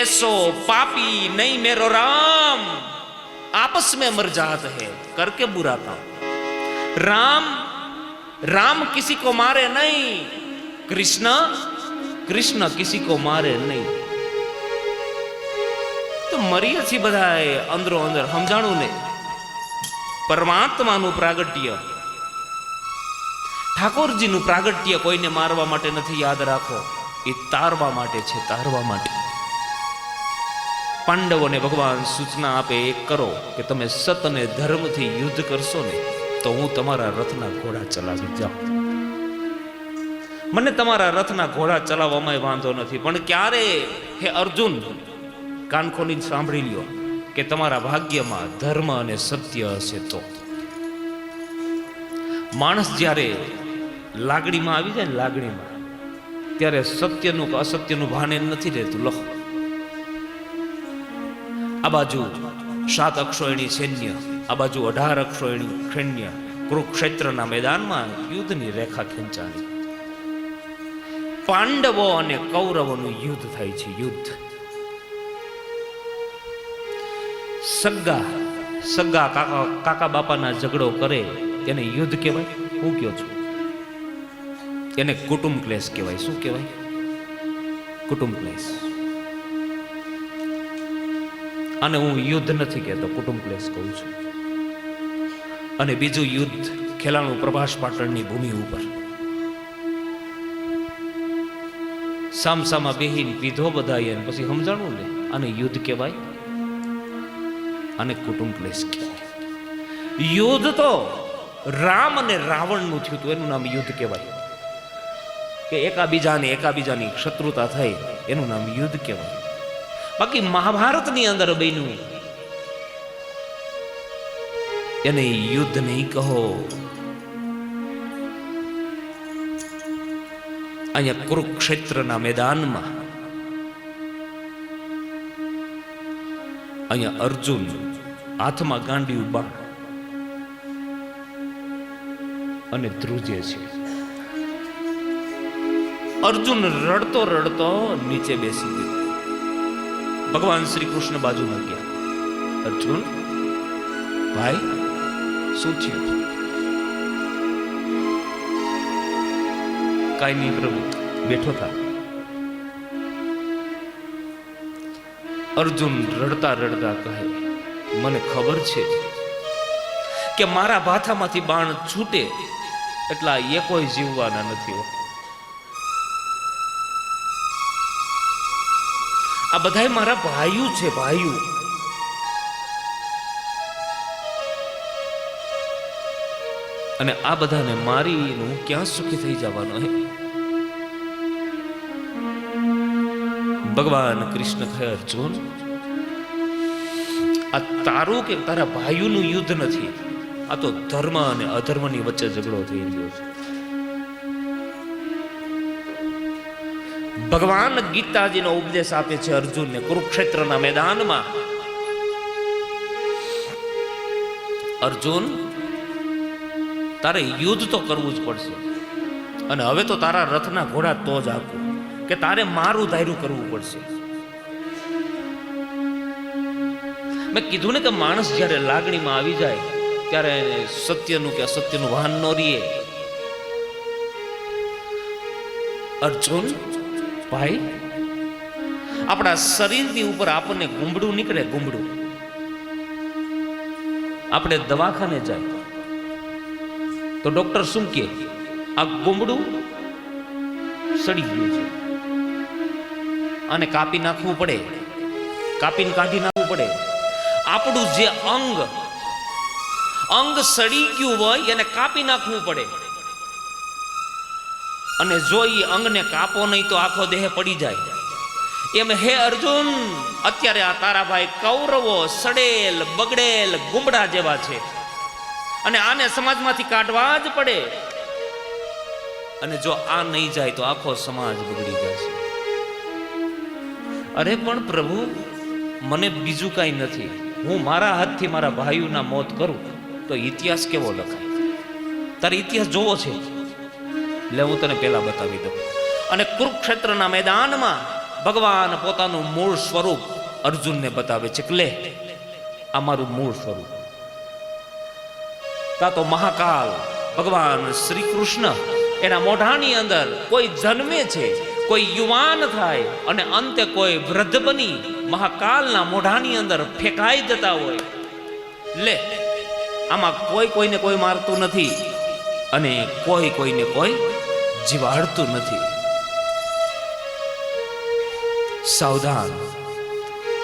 એસો પાપી નહીં મેરો રામ, आपस में मर जात है करके बुरा काम. राम किसी को मारे नहीं, कृष्ण किसी को मारे नहीं. તો મરીએ છીએ બધાએ અંદરો અંદર, સમજાણું ને. પરમાત્માનું પ્રાગટ્ય, ઠાકોરજીનું પ્રાગટ્ય કોઈને મારવા માટે નથી, યાદ રાખો. એ તારવા માટે છે, તારવા માટે. પાંડવોને ભગવાન સૂચના આપે, એક કરો કે તમે સત અને ધર્મથી યુદ્ધ કરશો ને તો હું તમારા રથના ઘોડા ચલાવી જાઉં. મને તમારા રથના ઘોડા ચલાવવામાં વાંધો નથી, પણ ક્યારે હે અર્જુન કાન ખોલીને સાંભળી લ્યો કે તમારા ભાગ્યમાં ધર્મ અને સત્ય હશે તો. માણસ જ્યારે લાગણીમાં આવી જાય ને લાગણીમાં, ત્યારે સત્યનું કે અસત્યનું ભાન એને નથી રહેતું. લખો, આ બાજુ 7 અક્ષોહિણી સૈન્ય, આ બાજુ 18 અક્ષોહિણી સૈન્ય. કુરુક્ષેત્રના મેદાનમાં યુદ્ધની રેખા ખેંચાણી. પાંડવો અને કૌરવોનું યુદ્ધ થાય છે. યુદ્ધ સગા કાકા બાપાના ઝઘડો કરે તેને યુદ્ધ કહેવાય? હું કયો છું, એને કુટુંબ ક્લેશ કહેવાય. શું કહેવાય? કુટુંબ ક્લેશ. અને હું યુદ્ધ નથી કહેતો, કુટુંબ ક્લેશ કહું છું. અને બીજું યુદ્ધ ખેલાણું પ્રભાસ પાટણની ભૂમિ ઉપર સામસામા બેહીને પીધો બધાએ, પછી સમજાણું ને, આને યુદ્ધ કહેવાય, આને કુટુંબ ક્લેશ કહેવાય. યુદ્ધ તો રામ અને રાવણનું થયું હતું, એનું નામ યુદ્ધ કહેવાય. કે એકાબીજાની શત્રુતા થઈ, એનું નામ યુદ્ધ કહેવાય. બાકી મહાભારતની અંદર બન્યું એને યુદ્ધ નહીં કહો. અહીંયા કુરુક્ષેત્રના મેદાનમાં અહીંયા અર્જુન હાથમાં ગાંડી બાણ અને ધ્રુજે છે. અર્જુન રડતો રડતો નીચે બેસી ગયો. ભગવાન શ્રી કૃષ્ણ બાજુમાં ગયા. અર્જુન ભાઈ, શું થયું? કાંઈ નહીં પ્રભુ, બેઠો થા. અર્જુન રડતા રડતા કહે, મને ખબર છે કે મારા ભાથામાંથી બાણ છૂટે એટલા એ કોઈ જીવવાના નથી. આ બધાય મારા ભાઈઓ છે, ભાઈઓ. અને આ બધાને મારીને ક્યાં સુખી થઈ જવાનો હે? ભગવાન કૃષ્ણ કહે, અર્જુન, આ તારું કે તારા ભાઈઓનું યુદ્ધ નથી, આ તો ધર્મ અને અધર્મની વચ્ચે ઝઘડો થઈ ગયો છે. ભગવાન ગીતાજીનો ઉપદેશ આપે છે અર્જુનને કુરુક્ષેત્રના મેદાનમાં. અર્જુન, તારે યુદ્ધ તો કરવું જ પડશે. અને હવે તો તારા રથના ઘોડા તો જ આપું કે તારે મારું ધાર્યું કરવું પડશે. મેં કીધું ને કે માણસ જ્યારે લાગણીમાં આવી જાય ત્યારે સત્યનું કે અસત્યનું ભાન ન રહે. અર્જુન ભાઈ, આપણા શરીરની ઉપર આપણને ગુંબડું નીકળે, ગુંબડું. આપણે દવાખાને જાય તો ડોક્ટર શું કહે? આ ગુંબડું સડી ગયું છે અને કાપી નાખવું પડે, કાપીને કાઢી નાખવું પડે. આપણું જે અંગ સડી ગયું હોય એને કાપી નાખવું પડે. અને જો એ અંગને કાપો નહીં તો આખો દેહ પડી જાય. એમ હે અર્જુન, અત્યારે આ તારા ભાઈ કૌરવો સડેલ બગડેલ ગુંબડા જેવા છે અને આને સમાજમાંથી કાઢવા જ પડે. અને જો આ નહીં જાય તો આખો સમાજ બગડી જશે. અરે પણ પ્રભુ, મને બીજું કાંઈ નથી. હું મારા હાથથી મારા ભાઈઓના મોત કરું તો ઇતિહાસ કેવો લખાય? તારે ઇતિહાસ જોવો છે? એટલે હું તને પેલા બતાવી દઉં. અને કુરુક્ષેત્રના મેદાનમાં ભગવાન પોતાનું મૂળ સ્વરૂપ અર્જુનને બતાવે છે કે લે, આ મારું મૂળ સ્વરૂપ. તા તો મહાકાલ ભગવાન શ્રી કૃષ્ણ એના મોઢાની અંદર કોઈ જન્મે છે, કોઈ યુવાન થાય અને અંતે કોઈ વૃદ્ધ બની મહાકાલના મોઢાની અંદર ફેંકાઈ જતા હોય. લે, આમાં કોઈ કોઈને કોઈ મારતું નથી અને કોઈ કોઈને કોઈ જીવાડતું નથી. સાવધાન,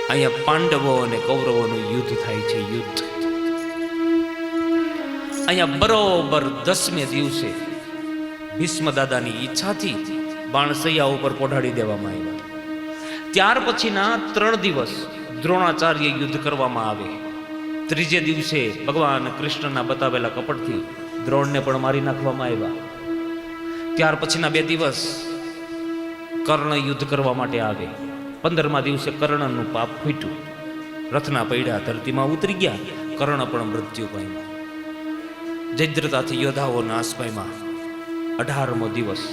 અહીંયા પાંડવો અને કૌરવોનું યુદ્ધ થાય છે. યુદ્ધ અહીંયા બરોબર 10મે દિવસે ભીષ્મ દાદાની ઈચ્છાથી બાણસૈયા ઉપર પોઢાડી દેવામાં આવ્યા. ત્યાર પછીના 3 દિવસ દ્રોણાચાર્ય યુદ્ધ કરવામાં આવે. ત્રીજે દિવસે ભગવાન કૃષ્ણના બતાવેલા કપટથી દ્રોણને પણ મારી નાખવામાં આવ્યા. ત્યાર પછીના 2 દિવસ કર્ણ યુદ્ધ કરવા માટે આવે. 15મા દિવસે કર્ણનું પાપ ફૂટ્યું. રથના પૈડા ધરતીમાં ઉતરી ગયા. કર્ણ પણ મૃત્યુ પામ્યો. જયદ્રથાથી યોદ્ધાઓ નાશ પામ્યા. 18મો દિવસ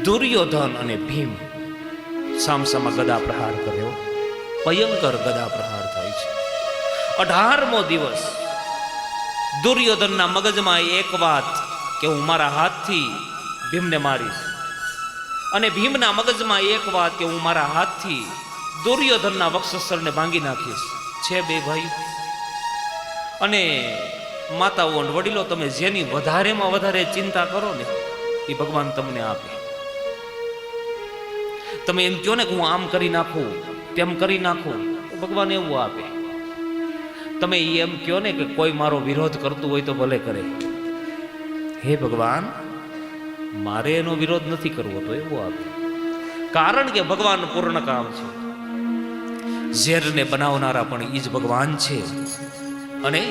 દુર્યોધન અને ભીમ સામસામા ગદા પ્રહાર કર્યો. ભયંકર ગદા પ્રહાર થાય છે. 18મો દિવસ દુર્યોધનના મગજમાં એક વાત કે હું મારા હાથથી ભીમને મારીશ, અને ભીમના મગજમાં એક વાત કે હું મારા હાથથી દુર્યોધનના વક્ષસ્થળને ભાંગી નાખીશ. છે 2 ભાઈ અને માતાઓ અને વડીલો, તમે જેની વધારેમાં વધારે ચિંતા કરો ને એ ભગવાન તમને આપે. તમે એમ કહો ને કે હું આમ કરી નાખું, તેમ કરી નાખું, તો ભગવાન એવું આપે. તમે એમ કહો ને કે કોઈ મારો વિરોધ કરતું હોય તો ભલે કરે, હે ભગવાન મારે એનો વિરોધ નથી કરવો, તો એવું આપે. કારણ કે ભગવાન પૂર્ણ કામ છે. ઝેરને બનાવનારા પણ ઈ જ ભગવાન છે, અને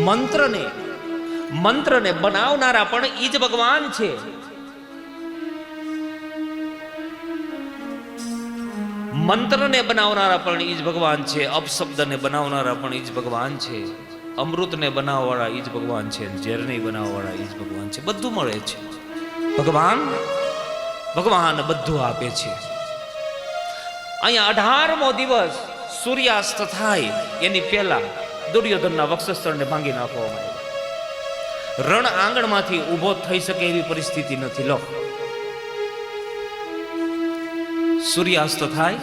મંત્રને બનાવનારા પણ ઈ જ ભગવાન છે. મંત્રને બનાવનારા પણ ઈ જ ભગવાન છે. અપશબ્દને બનાવનારા પણ ઈ જ ભગવાન છે. અમૃતને બનાવવાળા ઈ જ ભગવાન છે. ઝેરને બનાવવાળા ઈ જ ભગવાન છે. બધું મળે છે. ભગવાન બધું આપે છે. અહીંયા 18મો દિવસ સૂર્યાસ્ત થાય એની પહેલા દુર્યોધનના વક્ષસ્થળને ભાંગી નાખવામાં આવ્યા. રણ આંગણમાંથી ઊભો થઈ શકે એવી પરિસ્થિતિ નથી. લો, સૂર્યાસ્ત થાય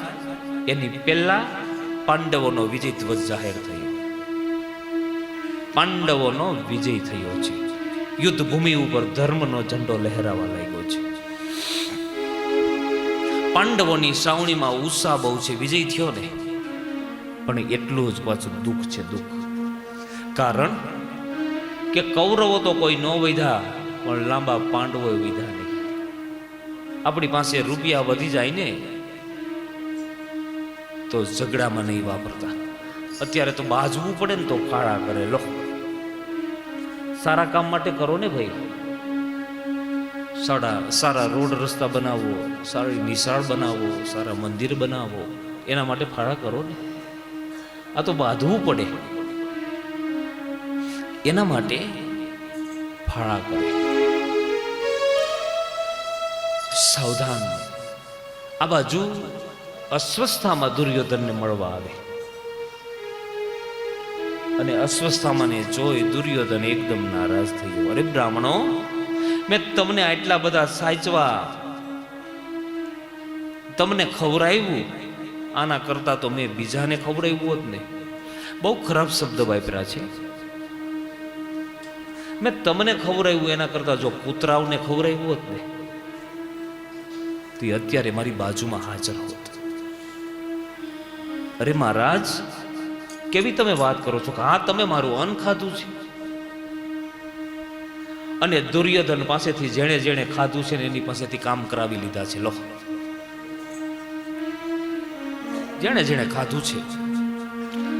એની પહેલા પાંડવોનો વિજય ધ્વજ જાહેર થયો. પાંડવોનો વિજય થયો છે. યુદ્ધ ભૂમિ ઉપર ધર્મનો ઝંડો લહેરાવા લાગ્યો છે. પાંડવોની સાવણીમાં ઉત્સાહ બહુ છે. વિજય થયો ને, પણ એટલું જ પાછું દુઃખ છે. દુઃખ કારણ કે કૌરવો તો કોઈ ન વધ્યા, પણ લાંબા પાંડવો વધ્યા નહીં. આપણી પાસે રૂપિયા વધી જાય ને તો ઝઘડામાં નહીં વાપરતા. અત્યારે તો બાજવું પડે ને તો ફાળા કરે. લો, સારા કામ માટે કરો ને ભાઈ. સારા રોડ રસ્તા બનાવો, સારી નિશાળ બનાવો, સારા મંદિર બનાવો, એના માટે ફાળા કરો ને. આ તો બાંધવું પડે, એના માટે ફાળા કરે. સાવધાન. આ બાજુ અસ્વસ્થામાં દુર્યોધનને મળવા આવે, અને અસ્વસ્થામાં જોઈ દુર્યોધન એકદમ નારાજ થઈ ગયો. અરે બ્રાહ્મણો, મેં તમને આટલા બધા સાચવા, તમને ખવડાવ્યું, આના કરતા તો મેં બીજાને ખવડાવ્યું હોત ને. બહુ ખરાબ શબ્દ વાપર્યા છે. મેં તમને ખવડાવ્યું એના કરતા જો કૂતરાઓને ખવડાવ્યું હોત ને તો અત્યારે મારી બાજુમાં હાજર હોત. અરે મહારાજ, કેવી તમે વાત કરો છો કે હા તમે મારું અન્ન ખાધું છે, અને દુર્યોધન પાસેથી જેણે જેણે ખાધું છે ને એની પાસેથી કામ કરાવી લીધા છે. લો, જેણે જેણે ખાધું છે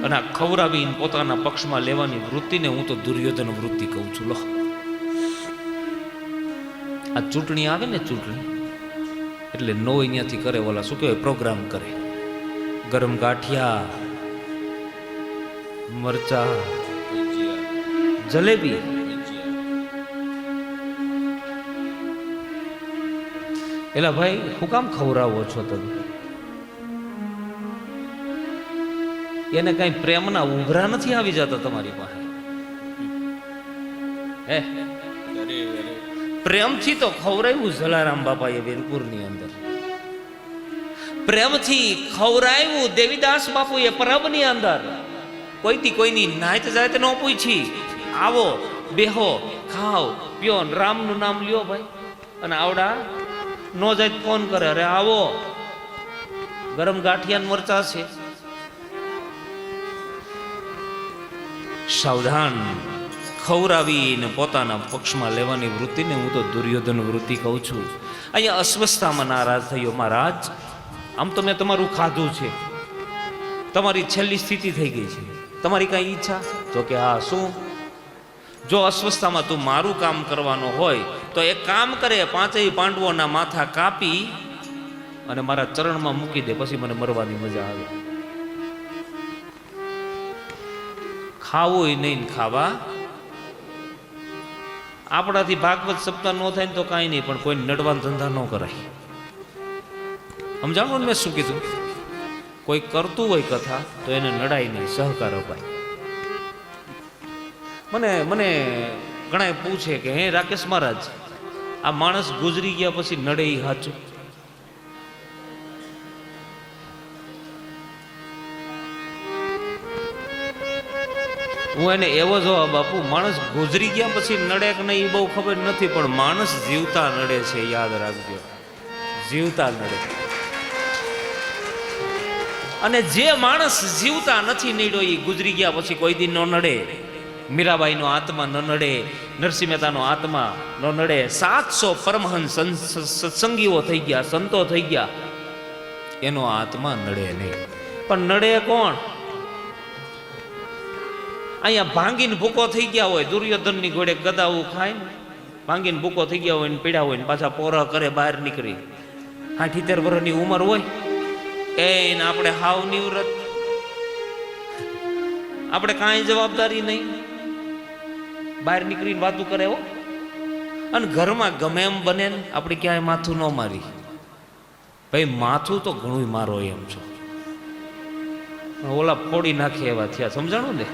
અને આ ખવડાવીને પોતાના પક્ષમાં લેવાની વૃત્તિને હું તો દુર્યોધન વૃત્તિ કહું છું. લો, આ ચૂંટણી આવે ને, ચૂંટણી એટલે નો અહીંયાથી કરે, ઓલા શું કહેવાય, પ્રોગ્રામ કરે. ગરમ ગાંઠિયા, મરચા, જલેબી, એલા ભાઈ હું કામ ખવડાવો છો તમે? એને કઈ પ્રેમના ઉભરા નથી આવી જતા તમારી પાસે? હે, પ્રેમથી તો ખવડાવ્યું જલારામ બાપાએ વીરપુરની અંદર, પ્રેમથી ખવડાવ્યું દેવીદાસ બાપુએ પરબની અંદર. કોઈથી કોઈની નાયત જાય ન પૂછી, આવો બેહો ખાઓ પ્યો, રામનું નામ લ્યો ભાઈ, અને આવડા નો જાય ફોન કરે, અરે આવો ગરમ ગાંઠિયા મરચા છે. સાવધાન. ખવડાવીને પોતાના પક્ષમાં લેવાની વૃત્તિને હું તો દુર્યોધન વૃત્તિ કહું છું. અહીંયા અસ્વસ્થતામાં નારાજ થયો. મહારાજ, આમ તો મેં તમારું ખાધું છે, તમારી છેલ્લી સ્થિતિ થઈ ગઈ છે, તમારી કઈ ઈચ્છા? તો કે હા, શું? જો અસ્વસ્થતામાં તું મારું કામ કરવાનો હોય તો એક કામ કરે, પાંચેય પાંડવોના માથા કાપી અને મારા ચરણમાં મૂકી દે, પછી મને મરવાની મજા આવે. ખાવું નહીં ખાવા, આપણાથી ભાગવત સપ્તાહ ન થાય ને તો કાંઈ નહીં, પણ કોઈ નડવાના ધંધા ન કરાય. સમજાણું ને મેં શું કીધું? કોઈ કરતું હોય કથા તો એને નડાય નહીં, સહકાર અપાય. મને ઘણા પૂછે કે હે રાકેશ મહારાજ, આ માણસ ગુજરી ગયા પછી નડે ઈ સાચું? હું એને એવો જવાબ આપું, માણસ ગુજરી ગયા પછી નડે કે નહીં એ બહુ ખબર નથી, પણ માણસ જીવતા નડે છે, યાદ રાખજો, જીવતા નડે. અને જે માણસ જીવતા નથી નડ્યો એ ગુજરી ગયા પછી કોઈ દિન ન નડે. મીરાબાઈનો આત્મા ન નડે, નરસિંહ મહેતાનો આત્મા ન નડે, 700 પરમહંસ સત્સંગીઓ થઈ ગયા, સંતો થઈ ગયા, એનો આત્મા નડે નહીં. પણ નડે કોણ? અહીંયા ભાંગીને ભૂકો થઈ ગયા હોય, દુર્યોધનની ઘોડે ગદાવું ખાય ને ભાંગીને ભૂકો થઈ ગયા હોય ને પીડા હોય ને પાછા પોરા કરે બહાર નીકળી, 78 વર્ષની ઉંમર હોય એને આપણે હાવ નિવૃત્ત, આપણે કાંઈ જવાબદારી નહીં, બહાર નીકળીને વાતું કરે હો. અને ઘરમાં ગમે એમ બને ને આપણે ક્યાંય માથું ન મારી. ભાઈ માથું તો ઘણું મારો એમ છો, ઓલા ફોડી નાખે એવા થયા. સમજાણું ને?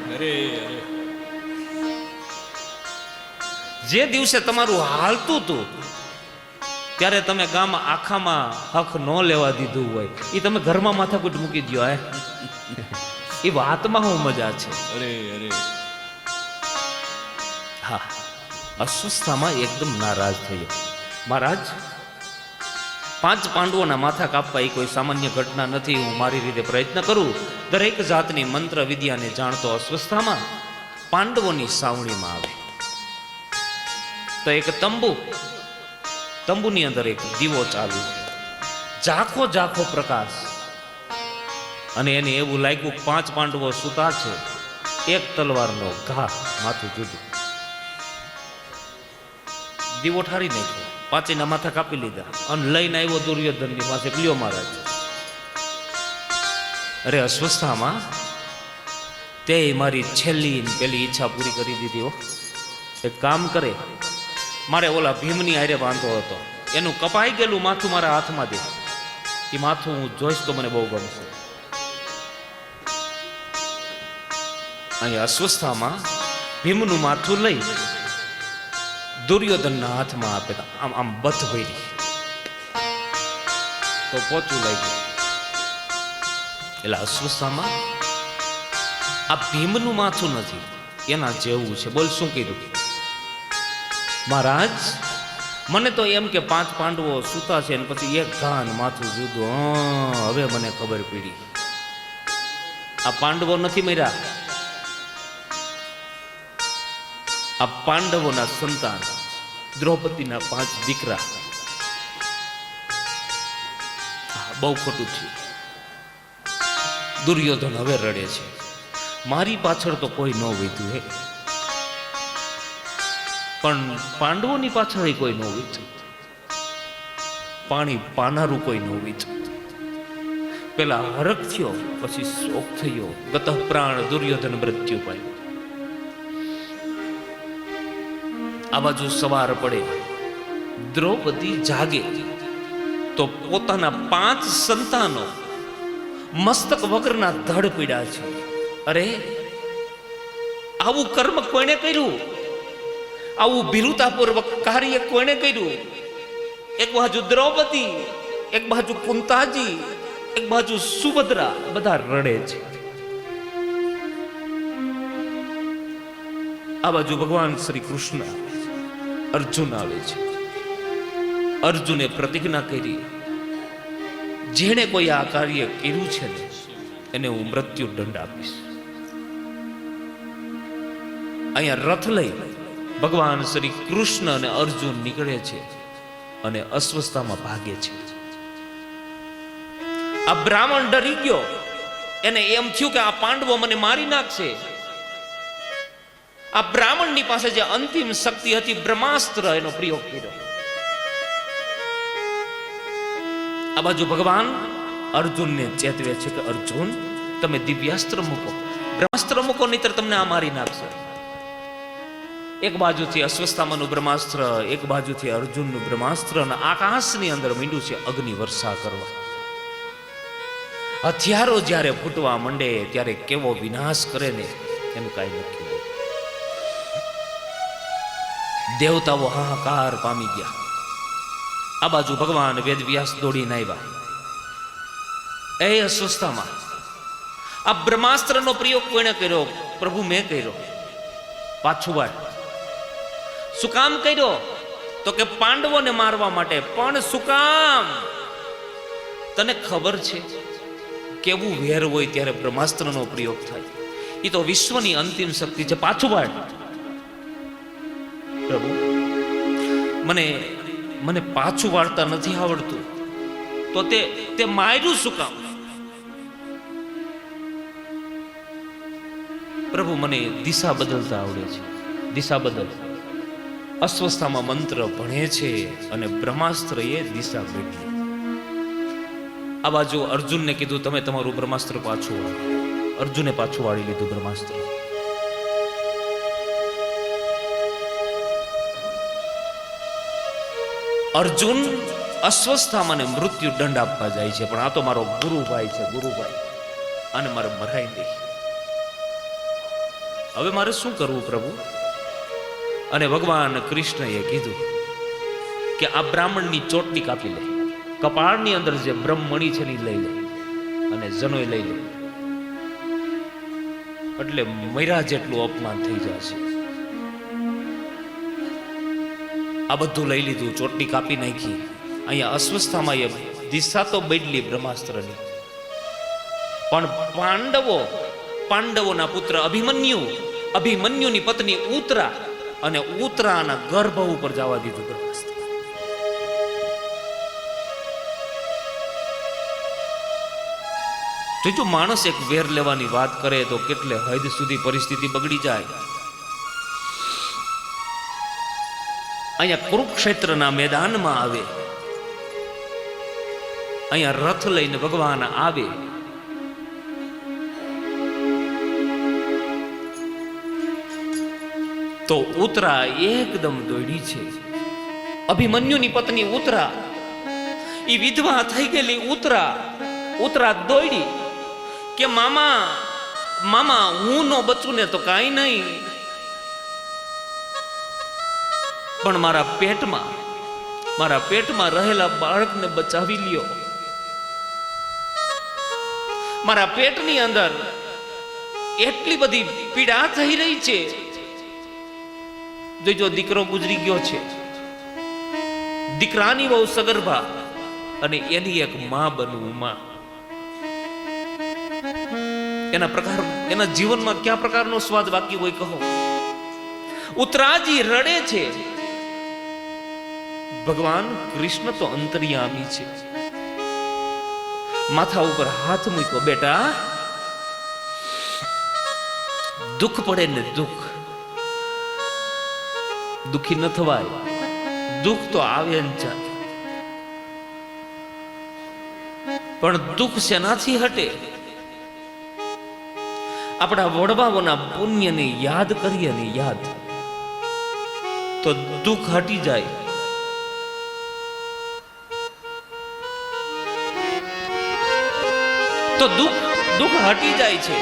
જે દિવસે તમારું હાલતું હતું ત્યારે તમે ગામ આખામાં હક ન લેવા દીધું હોય એ તમે ઘરમાં માથાકૂટ મૂકી દો. એ વાતમાં હું મજા છે. હા, અસ્વસ્થતામાં એકદમ નારાજ થયો. મહારાજ, 5 પાંડવોના માથા કાપવા એ કોઈ સામાન્ય ઘટના નથી. હું મારી રીતે પ્રયત્ન કરું, દરેક જાતની મંત્ર વિદ્યાને જાણતો અસ્વસ્થતામાં પાંડવોની સાવણીમાં આવે તો એક તંબુની અંદર એક દીવો ચાલુ છે, ઝાખો ઝાખો પ્રકાશ. અને એને એવું લાગ્યું 5 પાંડવો સૂતા છે, એક તલવારનો ઘા, માથું જુદું. દીવો ઠારી નાખ્યો, 5ના માથા કાપી લીધા અને લઈને આવ્યો દુર્યોધનની પાસે. લ્યો મહારાજ. અરે અસ્વસ્થતામાં તે મારી છેલ્લી પેલી ઈચ્છા પૂરી કરી દીધી. હો, એક કામ કરે, મારે ઓલા ભીમની હારે વાંધો હતો, એનું કપાઈ ગયેલું માથું મારા હાથમાં દે. એ માથું હું જોઈશ તો મને બહુ ગમશે. અહીંયા અસ્વસ્થતામાં ભીમનું માથું લઈ દુર્યોધનના હાથમાં આપે. આમ આમ બથ ભરી તો પોચું લાગ્યું. એટલે અસ્વસ્થતામાં આ ભીમનું માથું નથી, એના જેવું છે. બોલ શું કીધું? મહારાજ, મને તો એમ કે 5 પાંડવો સૂતા છે ને પછી એક ઘાન માથું જુદું. હવે મને ખબર પડી, આ પાંડવો નથી મર્યા, આ પાંડવોના સંતાન દ્રૌપદીના 5 દીકરા. બહુ ખોટું થયું. દુર્યોધન હવે રડે છે, મારી પાછળ તો કોઈ ન વીતું હે, પણ પાંડવોની પાછળ કોઈ ન વીતું, પાણી પાનારું કોઈ ન વીતું. પેલા હરખ થયો, પછી શોક થયો, ગત પ્રાણ દુર્યોધન મૃત્યુ પામ્યો. આ બાજુ સવાર પડે, દ્રૌપદી જાગે તો પોતાના 5 સંતાનો મસ્તક વગરના ધડ પીડ્યા છે. અરે, આવું કર્મ કોણે કર્યું? આવું ભીરુતાપૂર્વક કાર્ય કોણે કર્યું? એક બાજુ દ્રૌપદી, એક બાજુ કુંતાજી, એક બાજુ સુભદ્રા, બધા રડે છે. આ બાજુ ભગવાન શ્રી કૃષ્ણ, અર્જુન આવે છે. અર્જુને પ્રતિજ્ઞા કરી, જેણે કોઈ આ કાર્ય કર્યું છે ને એને હું મૃત્યુ દંડ આપીશ. અહીંયા રથ લઈ ભગવાન શ્રી કૃષ્ણ અને અર્જુન નીકળે છે અને અસ્વસ્થતામાં ભાગે છે. આ બ્રાહ્મણ ડરી ગયો, એને એમ થયું કે આ પાંડવો મને મારી નાખશે. આ બ્રાહ્મણની પાસે જે અંતિમ શક્તિ હતી બ્રહ્માસ્ત્ર એનો પ્રયોગ કર્યો. આ બાજુ ભગવાન અર્જુનને ચેતવે છે કે અર્જુન તમે દિવ્યાસ્ત્ર મૂકો, બ્રહ્માસ્ત્ર મૂકો, નહીતર તમને આ મારી નાખશે. એક બાજુથી અશ્વસ્થામાનું બ્રહ્માસ્ત્ર, એક બાજુથી અર્જુનનું બ્રહ્માસ્ત્ર, અને આકાશની અંદર મીંડું છે અગ્નિ વર્ષા કરવા. હથિયારો જ્યારે ફૂટવા માંડે ત્યારે કેવો વિનાશ કરે ને એનું કાંઈ નક્કી નહીં. દેવતાઓ હાહાકાર પામી ગયા. આ બાજુ ભગવાન વેદવ્યાસ દોડીને આવ્યા. એ અસ્વસ્થામાં આ બ્રહ્માસ્ત્રનો પ્રયોગ કોણે કર્યો? પ્રભુ મેં કર્યો. પાછું વાળ. શું કામ કર્યો? તો કે પાંડવોને મારવા માટે. પણ શું કામ? તને ખબર છે કેવું વેર હોય ત્યારે બ્રહ્માસ્ત્રનો પ્રયોગ થાય? એ તો વિશ્વની અંતિમ શક્તિ છે. પાછું વાળ. પ્રભુ મને પાછું વાળતા નથી આવડતું, તો તે માર્યું શું કામ? પ્રભુ મને દિશા બદલતા આવડે છે. દિશા બદલ. અસ્વસ્થામાં મંત્ર ભણે છે અને બ્રહ્માસ્ત્ર એ દિશા બદલી. આ બાજુ અર્જુનને કીધું તમે તમારું બ્રહ્માસ્ત્ર પાછું વાળો. અર્જુને પાછું વાળી લીધું બ્રહ્માસ્ત્ર. અર્જુન અસ્વસ્થામાં મૃત્યુ દંડ આપવા જાય છે, પણ આ તો મારો ગુરુભાઈ છે, ગુરુભાઈ, અને મારે મરાઈ નહીં. હવે મારે શું કરવું પ્રભુ? અને ભગવાન કૃષ્ણએ કીધું કે આ બ્રાહ્મણની ચોટલી કાપી લે, કપાળની અંદર જે બ્રહ્મણી છે એ લઈ લે, અને જનોય લઈ લે, એટલે મર્યા જેટલું અપમાન થઈ જશે. આ બધું લઈ લીધું, ચોટલી કાપી નાખી. અહીંયા અસ્વસ્થામાં એ દિશા તો બદલી બ્રહ્માસ્ત્રની, પણ પાંડવોના પુત્ર અભિમન્યુની પત્ની ઉત્તરા, અને ઉત્તરાના ગર્ભ ઉપર જવા દીધું બ્રહ્માસ્ત્ર. જો માણસ એક વેર લેવાની વાત કરે તો કેટલે હદ સુધી પરિસ્થિતિ બગડી જાય. અહીંયા કુરુક્ષેત્રના મેદાનમાં આવે, અહીંયા રથ લઈને ભગવાન આવે. તો ઉત્તરા એકદમ દોડી છે. અભિમન્યુની પત્ની ઉત્તરા, એ વિધવા થઈ ગયેલી ઉત્તરા દોડી કે મામા હું નો બચું ને તો કાંઈ નહીં, પણ મારા પેટમાં રહેલા બાળકને બચાવી લ્યો. મારા પેટની અંદર એટલી બધી પીડા થઈ રહી છે. જો દીકરો ગુજરી ગયો છે, દીકરાની બહુ સગર્ભા, અને એની એક માં બનવું. માં એના જીવનમાં કયા પ્રકારનો સ્વાદ બાકી હોય કહો? ઉત્તરાજી રડે છે. ભગવાન કૃષ્ણ તો અંતર્યામી છે. માથા ઉપર હાથ મૂક્યો, બેટા દુઃખ પડે ને દુઃખી ન થવાય. દુઃખ તો આવે ને જાય, પણ દુઃખ શેનાથી હટે? આપણા વડવાઓના પુણ્યને યાદ કરીએ ને તો દુઃખ હટી જાય. તો દુઃખ હટી જાય છે.